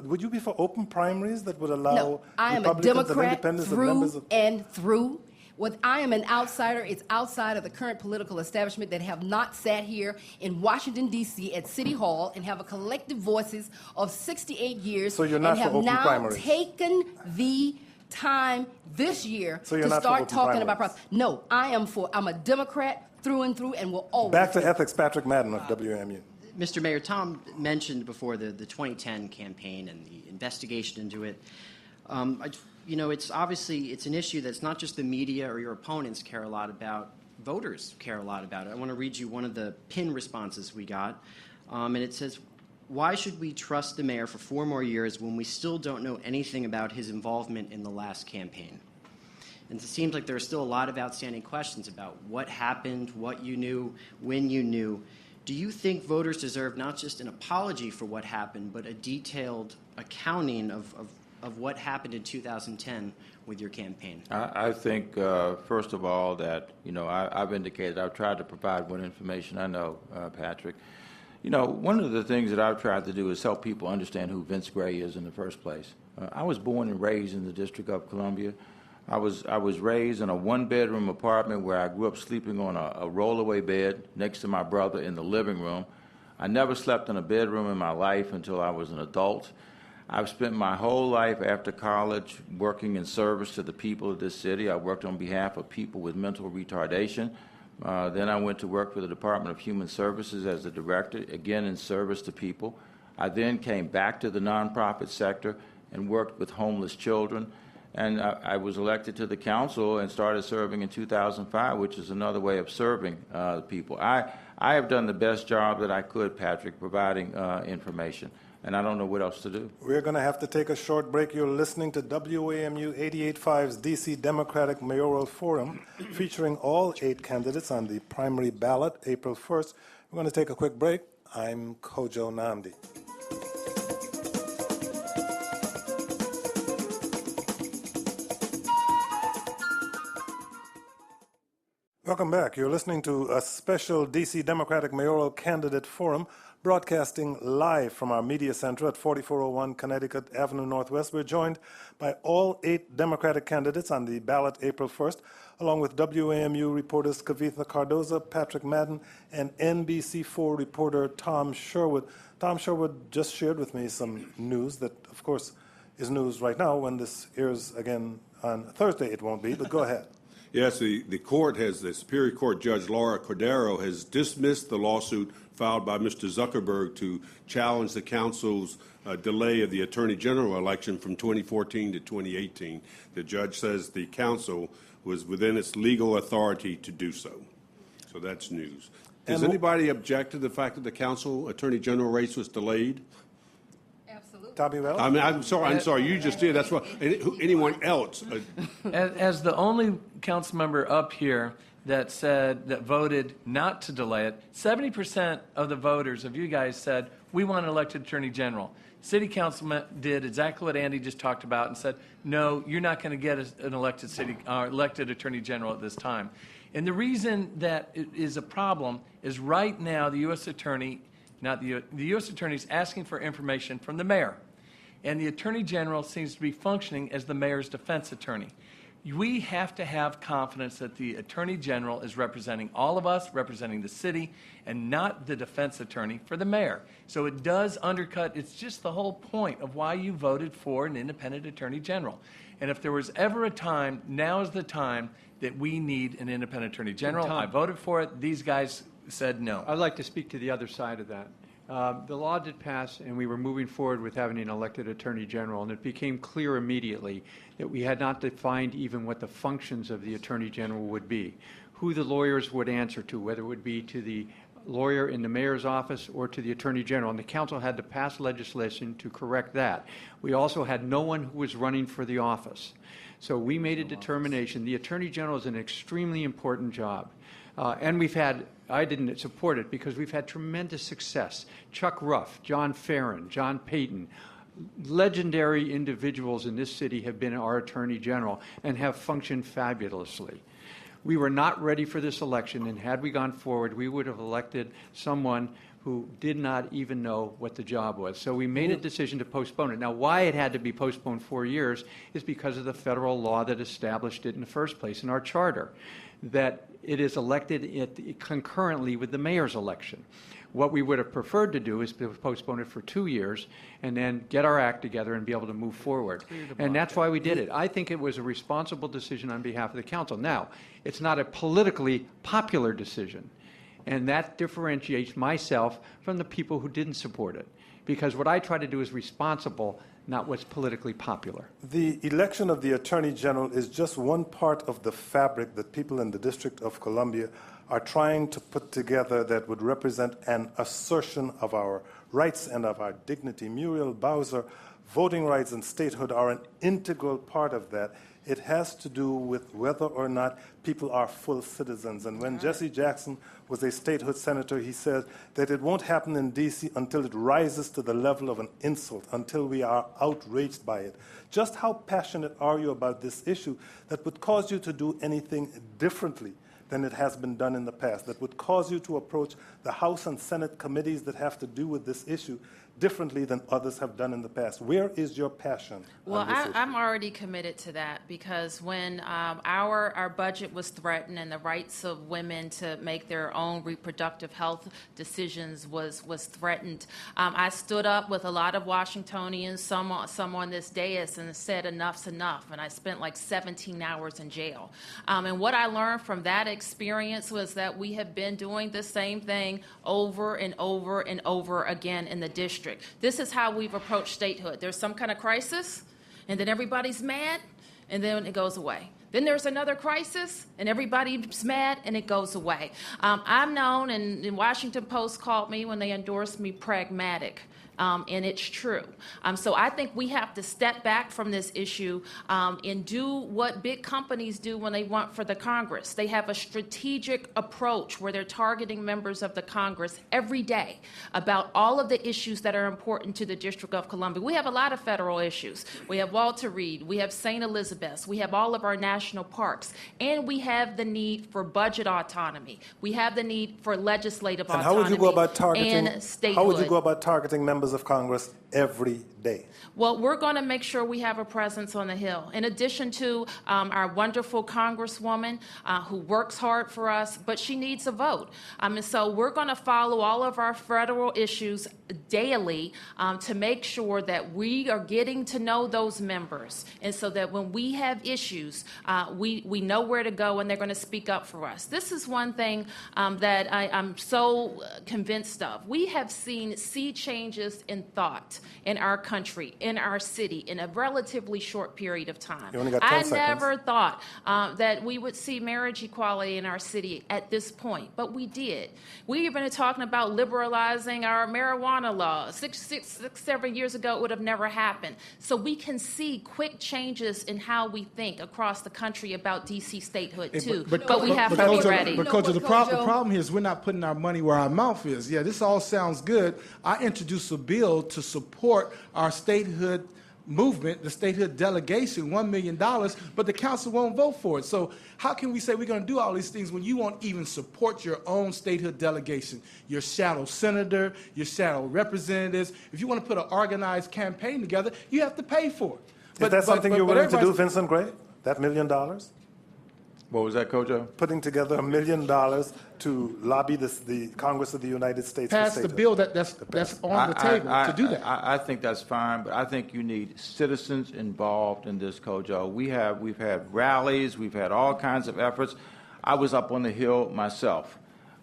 would you be for open primaries that would allow No, I am a Republicans and Democrat independents and members through of and through. What I am an outsider, it's outside of the current political establishment that have not sat here in Washington, D.C. at City Hall and have a collective voices of 68 years So you're not and for have open now primaries. taken the time this year So you're to not for start open talking primaries. about No, I'm a Democrat through and through and will always Back to be. ethics, Patrick Madden of WMU. Mr. Mayor, Tom mentioned before the 2010 campaign and the investigation into it. It's obviously it's an issue that's not just the media or your opponents care a lot about. Voters care a lot about it. I want to read you one of the PIN responses we got, and it says, "Why should we trust the mayor for 4 more years when we still don't know anything about his involvement in the last campaign?" And it seems like there are still a lot of outstanding questions about what happened, what you knew, when you knew. Do you think voters deserve not just an apology for what happened, but a detailed accounting of of what happened in 2010 with your campaign? I think, first of all, that, I've indicated I've tried to provide what information I know, Patrick. One of the things that I've tried to do is help people understand who Vince Gray is in the first place. I was born and raised in the District of Columbia. I was raised in a one-bedroom apartment where I grew up sleeping on a rollaway bed next to my brother in the living room. I never slept in a bedroom in my life until I was an adult. I've spent my whole life after college working in service to the people of this city. I worked on behalf of people with mental retardation. Then I went to work for the Department of Human Services as the director, again in service to people. I then came back to the nonprofit sector and worked with homeless children. And I was elected to the council and started serving in 2005, which is another way of serving people. I have done the best job that I could, Patrick, providing information. And I don't know what else to do. We're going to have to take a short break. You're listening to WAMU 88.5's D.C. Democratic Mayoral Forum, featuring all 8 candidates on the primary ballot April 1st. We're going to take a quick break. I'm Kojo Nnamdi. Welcome back. You're listening to a special D.C. Democratic Mayoral Candidate Forum, broadcasting live from our media center at 4401 Connecticut Avenue Northwest. We're joined by all 8 Democratic candidates on the ballot April 1st, along with WAMU reporters Kavitha Cardoza, Patrick Madden, and NBC4 reporter Tom Sherwood. Tom Sherwood just shared with me some news that, of course, is news right now. When this airs again on Thursday, it won't be, but go ahead. Yes, the Superior Court Judge Laura Cordero has dismissed the lawsuit filed by Mr. Zuckerberg to challenge the council's delay of the Attorney General election from 2014 to 2018. The judge says the council was within its legal authority to do so. So that's news. Does anybody object to the fact that the council Attorney General race was delayed? Tommy Wells? I mean, I'm sorry. You just did. That's what. Anyone else? As the only council member up here that voted not to delay it, 70% of the voters of you guys said we want an elected attorney general. City councilman did exactly what Andy just talked about and said, no, you're not going to get an elected attorney general at this time. And the reason that it is a problem is right now the U.S. attorney. The U.S. attorney is asking for information from the mayor, and the attorney general seems to be functioning as the mayor's defense attorney. We have to have confidence that the attorney general is representing all of us, representing the city, and not the defense attorney for the mayor. So it does undercut, it's just the whole point of why you voted for an independent attorney general. And if there was ever a time, now is the time that we need an independent attorney general. I voted for it. These guys said no. I'd like to speak to the other side of that. The law did pass, and we were moving forward with having an elected attorney general, and it became clear immediately that we had not defined even what the functions of the attorney general would be, who the lawyers would answer to, whether it would be to the lawyer in the mayor's office or to the attorney general, and the council had to pass legislation to correct that. We also had no one who was running for the office. So we made a determination. The attorney general is an extremely important job. And I didn't support it because we've had tremendous success. Chuck Ruff, John Farron, John Payton, legendary individuals in this city have been our attorney general and have functioned fabulously. We were not ready for this election, and had we gone forward, we would have elected someone who did not even know what the job was. So we made a decision to postpone it. Now, why it had to be postponed 4 years is because of the federal law that established it in the first place in our charter, that it is elected concurrently with the mayor's election. What we would have preferred to do is to postpone it for 2 years and then get our act together and be able to move forward. And that's why we did it. I think it was a responsible decision on behalf of the council. Now, it's not a politically popular decision. And that differentiates myself from the people who didn't support it. Because what I try to do is responsible, not what's politically popular. The election of the Attorney General is just one part of the fabric that people in the District of Columbia are trying to put together that would represent an assertion of our rights and of our dignity. Muriel Bowser, voting rights and statehood are an integral part of that. It has to do with whether or not people are full citizens. And when Jesse Jackson was a statehood senator, he said that it won't happen in D.C. until it rises to the level of an insult, until we are outraged by it. Just how passionate are you about this issue that would cause you to do anything differently than it has been done in the past, that would cause you to approach the House and Senate committees that have to do with this issue differently than others have done in the past? Where is your passion? Well, I'm already committed to that, because when our budget was threatened and the rights of women to make their own reproductive health decisions was threatened, I stood up with a lot of Washingtonians, some on this dais, and said enough's enough. And I spent like 17 hours in jail. And what I learned from that experience was that we have been doing the same thing over and over and over again in the district. This is how we've approached statehood. There's some kind of crisis, and then everybody's mad, and then it goes away. Then there's another crisis, and everybody's mad, and it goes away. I'm known, and the Washington Post called me when they endorsed me pragmatic. And it's true. So I think we have to step back from this issue and do what big companies do when they want for the Congress. They have a strategic approach where they're targeting members of the Congress every day about all of the issues that are important to the District of Columbia. We have a lot of federal issues. We have Walter Reed, we have St. Elizabeth's, we have all of our national parks, and we have the need for budget autonomy. We have the need for legislative autonomy. And how would you go about targeting? Statehood. How would you go about targeting members of Congress every day? Well, we're going to make sure we have a presence on the Hill. In addition to our wonderful Congresswoman who works hard for us, but she needs a vote. And so we're going to follow all of our federal issues daily to make sure that we are getting to know those members. And so that when we have issues, we know where to go and they're going to speak up for us. This is one thing that I'm so convinced of. We have seen sea changes in thought in our country, in our city, in a relatively short period of time. You only got 10 seconds. Never thought that we would see marriage equality in our city at this point, but we did. We've been talking about liberalizing our marijuana laws. 7 years ago, it would have never happened. So we can see quick changes in how we think across the country about D.C. statehood, too. But we have to be ready. Because the problem here is we're not putting our money where our mouth is. Yeah, this all sounds good. I introduced a bill to support our statehood movement, the statehood delegation, $1 million, but the council won't vote for it. So how can we say we're going to do all these things when you won't even support your own statehood delegation, your shadow senator, your shadow representatives? If you want to put an organized campaign together, you have to pay for it. Is that something you're willing to do, Vincent Gray? That $1 million? What was that, Kojo? Putting together $1 million to lobby the Congress of the United States. Pass the bill that's on the table to do that. I think that's fine, but I think you need citizens involved in this, Kojo. We've had rallies, we've had all kinds of efforts. I was up on the Hill myself,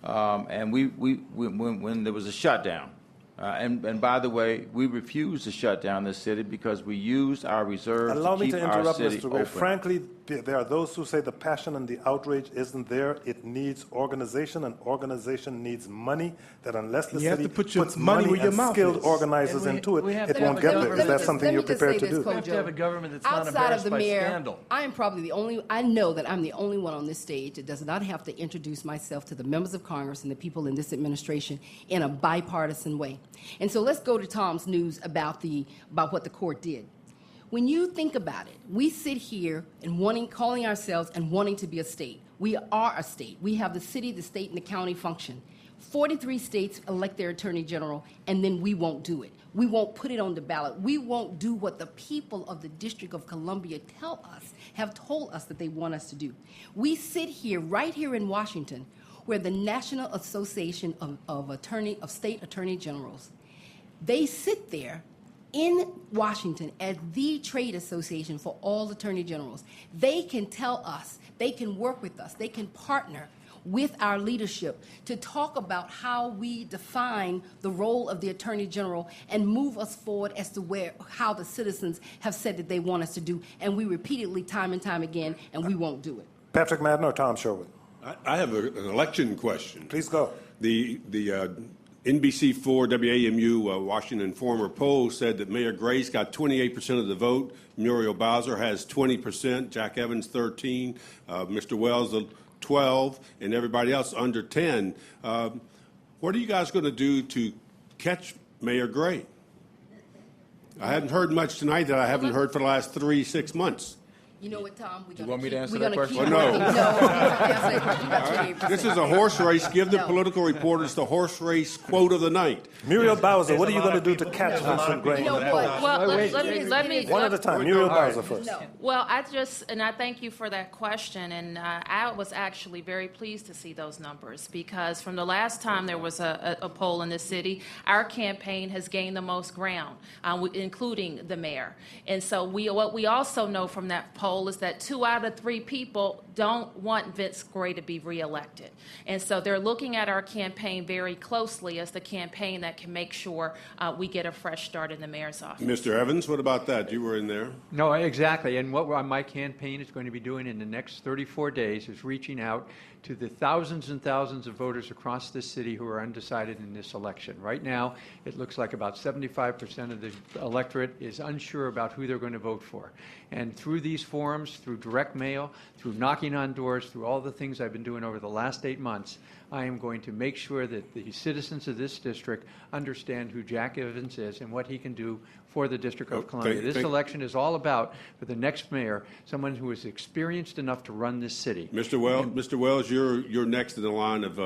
and when there was a shutdown. And by the way, we refused to shut down the city because we used our reserves Allow to keep me to interrupt, our city Mr. Gray. open. Frankly, there are those who say the passion and the outrage isn't there. It needs organization, and organization needs money. That unless the city puts money and skilled organizers into it, it won't get there. Is that something you're prepared to do? We have to have a government that's not Outside of embarrassed the by mayor, scandal. I am probably the only, I know that I'm the only one on this stage that does not have to introduce myself to the members of Congress and the people in this administration in a bipartisan way. And so let's go to Tom's news about what the court did. When you think about it, we sit here and calling ourselves and wanting to be a state. We are a state. We have the city, the state, and the county function. 43 states elect their attorney general, and then we won't do it. We won't put it on the ballot. We won't do what the people of the District of Columbia have told us that they want us to do. We sit here, right here in Washington, where the National Association of State Attorney Generals, they sit there in Washington as the trade association for all attorney generals. They can tell us, they can work with us, they can partner with our leadership to talk about how we define the role of the attorney general and move us forward as to how the citizens have said that they want us to do, and we repeatedly, time and time again, and we won't do it. Patrick Madden or Tom Sherwood? I have an election question. Please go. The NBC4 WAMU Washington Informer poll said that Mayor Grace got 28% of the vote. Muriel Bowser has 20%. Jack Evans 13%. Mr. Wells 12%, and everybody else under 10%. What are you guys going to do to catch Mayor Gray? I haven't heard much tonight that I haven't heard for the last 6 months. You know what, Tom? Do you want me to answer that question? Well, no. This is a horse race. Give the political reporters the horse race quote of the night. Muriel Bowser, what are you going to do to catch Vincent Gray? Well, let me one at a time. Muriel Bowser first. Well, I thank you for that question, and I was actually very pleased to see those numbers, because from the last time there was a poll in the city, our campaign has gained the most ground, including the mayor. And so what we also know from that poll is that 2 out of 3 people don't want Vince Gray to be reelected. And so they're looking at our campaign very closely as the campaign that can make sure we get a fresh start in the mayor's office. Mr. Evans, what about that? You were in there. No, exactly. And what my campaign is going to be doing in the next 34 days is reaching out to the thousands and thousands of voters across this city who are undecided in this election. Right now, it looks like about 75% of the electorate is unsure about who they're going to vote for. And through these forums, through direct mail, through knocking on doors, through all the things I've been doing over the last 8 months, I am going to make sure that the citizens of this district understand who Jack Evans is and what he can do for the District of Columbia. This election is all about, for the next mayor, someone who is experienced enough to run this city. Mr. Wells, you're next in the line of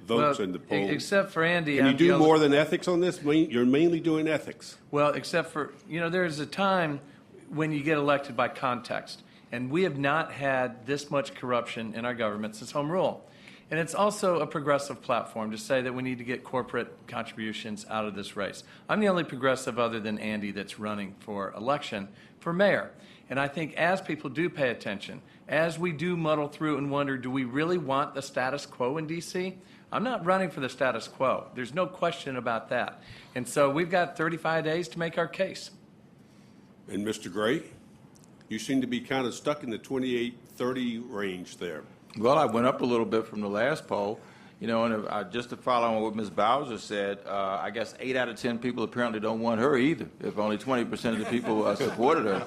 votes in the poll. Except for Andy. Can you do more than ethics on this? You're mainly doing ethics. Well, except for, there's a time when you get elected by context. And we have not had this much corruption in our government since Home Rule. And it's also a progressive platform to say that we need to get corporate contributions out of this race. I'm the only progressive other than Andy that's running for election for mayor. And I think as people do pay attention, as we do muddle through and wonder, do we really want the status quo in D.C.? I'm not running for the status quo. There's no question about that. And so we've got 35 days to make our case. And Mr. Gray, you seem to be kind of stuck in the 28-30 range there. Well, I went up a little bit from the last poll, and just to follow on what Ms. Bowser said, I guess 8 out of 10 people apparently don't want her either, if only 20% of the people supported her.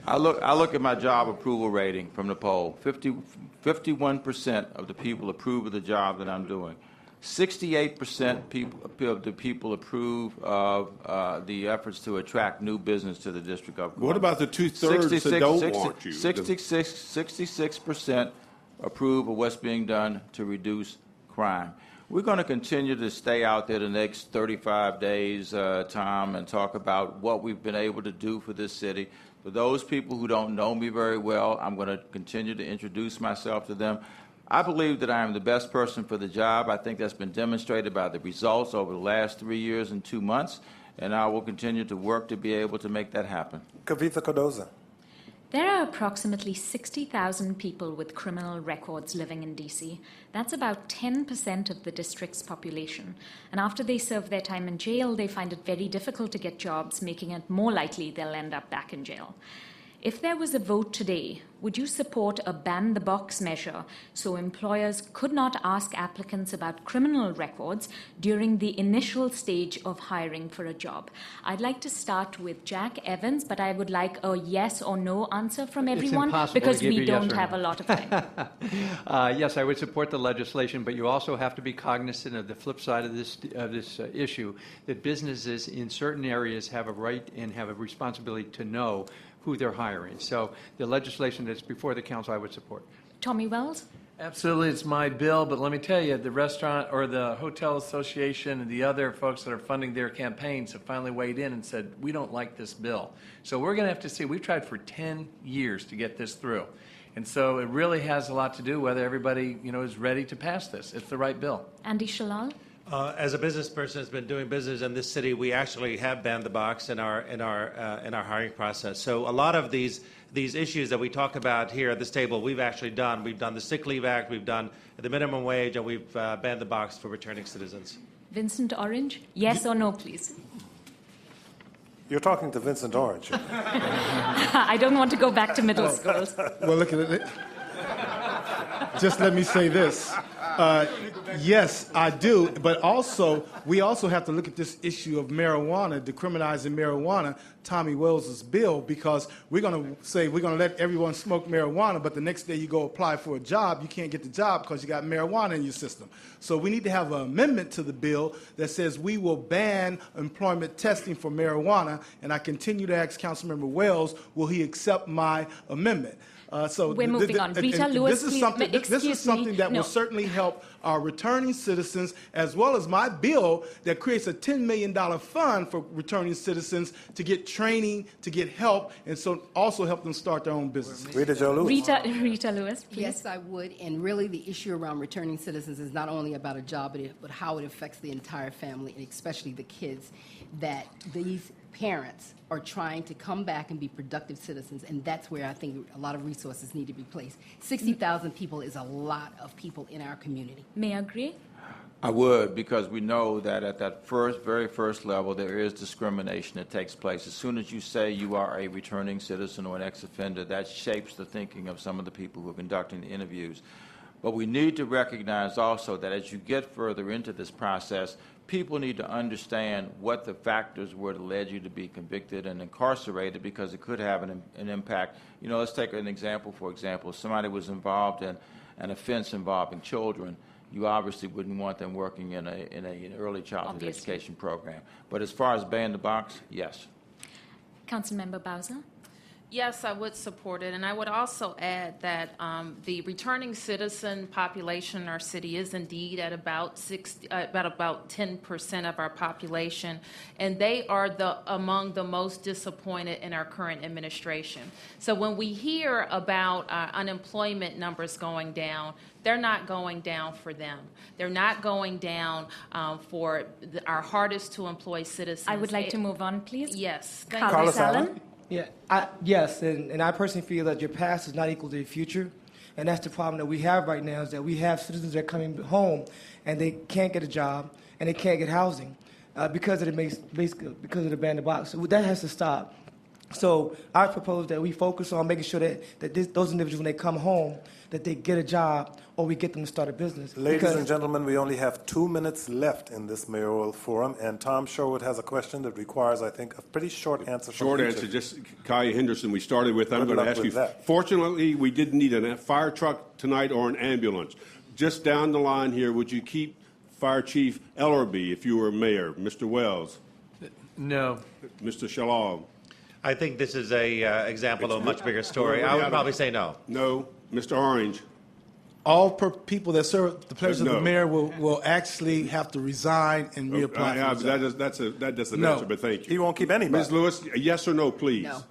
I look at my job approval rating from the poll. 51% of the people approve of the job that I'm doing. 68% of the people approve of the efforts to attract new business to the District of Columbia. What about the 2/3 that don't want you? 66% approve of what's being done to reduce crime. We're going to continue to stay out there the next 35 days, Tom, and talk about what we've been able to do for this city. For those people who don't know me very well, I'm going to continue to introduce myself to them. I believe that I am the best person for the job. I think that's been demonstrated by the results over the last 3 years and 2 months, and I will continue to work to be able to make that happen. Kavitha Cardoza. There are approximately 60,000 people with criminal records living in D.C. That's about 10% of the district's population. And after they serve their time in jail, they find it very difficult to get jobs, making it more likely they'll end up back in jail. If there was a vote today, would you support a ban-the-box measure so employers could not ask applicants about criminal records during the initial stage of hiring for a job? I'd like to start with Jack Evans, but I would like a yes or no answer from everyone because we don't have a lot of time. Yes, I would support the legislation, but you also have to be cognizant of the flip side of this issue, that businesses in certain areas have a right and have a responsibility to know who they're hiring. So the legislation that's before the council, I would support. Tommy Wells? Absolutely, it's my bill, but let me tell you, the restaurant or the hotel association and the other folks that are funding their campaigns have finally weighed in and said, we don't like this bill. So we're going to have to see. We've tried for 10 years to get this through. And so it really has a lot to do whether everybody, is ready to pass this. It's the right bill. Andy Shalal? As a business person who's been doing business in this city, we actually have banned the box in our hiring process. So a lot of these issues that we talk about here at this table, we've actually done. We've done the Sick Leave Act, we've done the minimum wage, and we've banned the box for returning citizens. Vincent Orange? Yes or no, please. You're talking to Vincent Orange. I don't want to go back to middle schools. Well, look at it. Just let me say this. Yes, I do. But also, we also have to look at this issue of marijuana, decriminalizing marijuana, Tommy Wells's bill, because we're going to say we're going to let everyone smoke marijuana, but the next day you go apply for a job, you can't get the job because you got marijuana in your system. So we need to have an amendment to the bill that says we will ban employment testing for marijuana, and I continue to ask Councilmember Wells, will he accept my amendment? So we're moving on. Rita Lewis, this is something that will certainly help our returning citizens, as well as my bill that creates a $10 million fund for returning citizens to get training, to get help, and so also help them start their own business. Rita Lewis, please. Yes, I would. And really, the issue around returning citizens is not only about a job, but how it affects the entire family, and especially the kids, that these parents are trying to come back and be productive citizens, and that's where I think a lot of resources need to be placed. 60,000 people is a lot of people in our community. Mayor Gray? I would, because we know that at that very first level, there is discrimination that takes place. As soon as you say you are a returning citizen or an ex-offender, that shapes the thinking of some of the people who are conducting the interviews. But we need to recognize also that as you get further into this process, people need to understand what the factors were that led you to be convicted and incarcerated, because it could have an impact. You know, let's take an example. For example, if somebody was involved in an offense involving children, you obviously wouldn't want them working in an early childhood education program. But as far as ban the box, yes. Councilmember Bowser? Yes, I would support it, and I would also add that the returning citizen population in our city is indeed at about 10% of our population, and they are among the most disappointed in our current administration. So when we hear about unemployment numbers going down, they're not going down for them. They're not going down for our hardest to employ citizens. I would like to move on, please. Yes. Carlos Allen? Yeah, yes, and I personally feel that your past is not equal to your future, and that's the problem that we have right now, is that we have citizens that are coming home and they can't get a job and they can't get housing because of the ban the box. So that has to stop. So I propose that we focus on making sure that those individuals, when they come home, that they get a job or we get them to start a business. Ladies and gentlemen, we only have 2 minutes left in this mayoral forum, and Tom Sherwood has a question that requires, I think, a pretty short answer. Short answer, just Kaya Henderson we started with. I'm going to ask you. Fortunately, we didn't need a fire truck tonight or an ambulance. Just down the line here, would you keep Fire Chief Ellerby if you were mayor? Mr. Wells? No. Mr. Shalal? I think this is a example of a much bigger story. I would probably say no. No. Mr. Orange? All people that serve the place of the mayor will actually have to resign and reapply. That doesn't answer, but thank you. He won't keep anybody. Ms. Lewis, yes or no, please? No.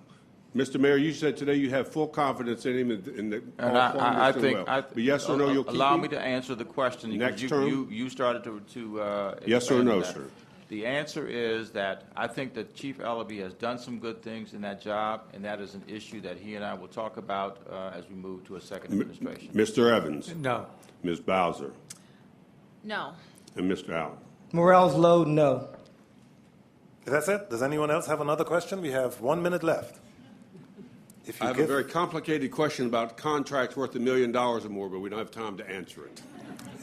Mr. Mayor, you said today you have full confidence in him in the and I think but yes or no, you'll keep allow him? me to answer the question. Next term? You started to yes or no, that. sir? The answer is that I think that Chief Ellerby has done some good things in that job, and that is an issue that he and I will talk about as we move to a second administration. Mr. Evans? No. Ms. Bowser? No. And Mr. Allen? Morale's low, no. That's it? Does anyone else have another question? We have 1 minute left. I have a very complicated question about contracts worth $1 million or more, but we don't have time to answer it.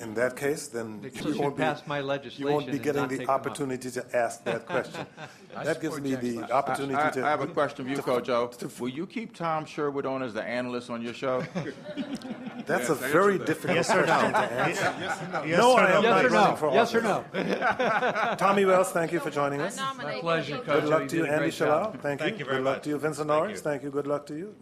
In that case, then you won't be getting the opportunity to ask that question. That gives me the opportunity to... I have a question for you, Kojo. Will you keep Tom Sherwood on as the analyst on your show? That's a very difficult yes or no. question to answer. Yes No, or I am no. not running for Yes or office. no? Tommy Wells, thank you for joining us. My pleasure, Kojo. Good luck to you, did a Andy great job. Shalal. Thank you. Thank you very Good luck much. to you, Vincent Thank Norris. you. Thank you. Good luck to you.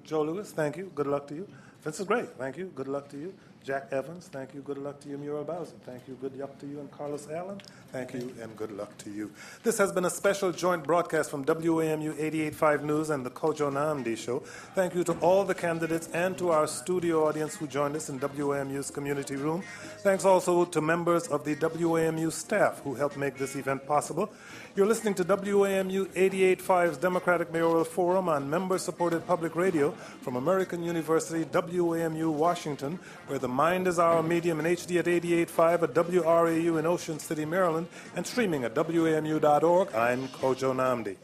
Joe Lewis, thank you. Good luck to you. Vince is great. Thank you. Good luck to you. Jack Evans, thank you. Good luck to you. Mayoral Bowser, thank you. Good luck to you. And Carlos Allen, thank you. And good luck to you. This has been a special joint broadcast from WAMU 88.5 News and the Kojo Namdi Show. Thank you to all the candidates and to our studio audience who joined us in WAMU's community room. Thanks also to members of the WAMU staff who helped make this event possible. You're listening to WAMU 88.5's Democratic Mayoral Forum on member-supported public radio from American University, WAMU, Washington, where the mind is our medium in HD at 88.5 at WRAU in Ocean City, Maryland, and streaming at WAMU.org. I'm Kojo Namdi.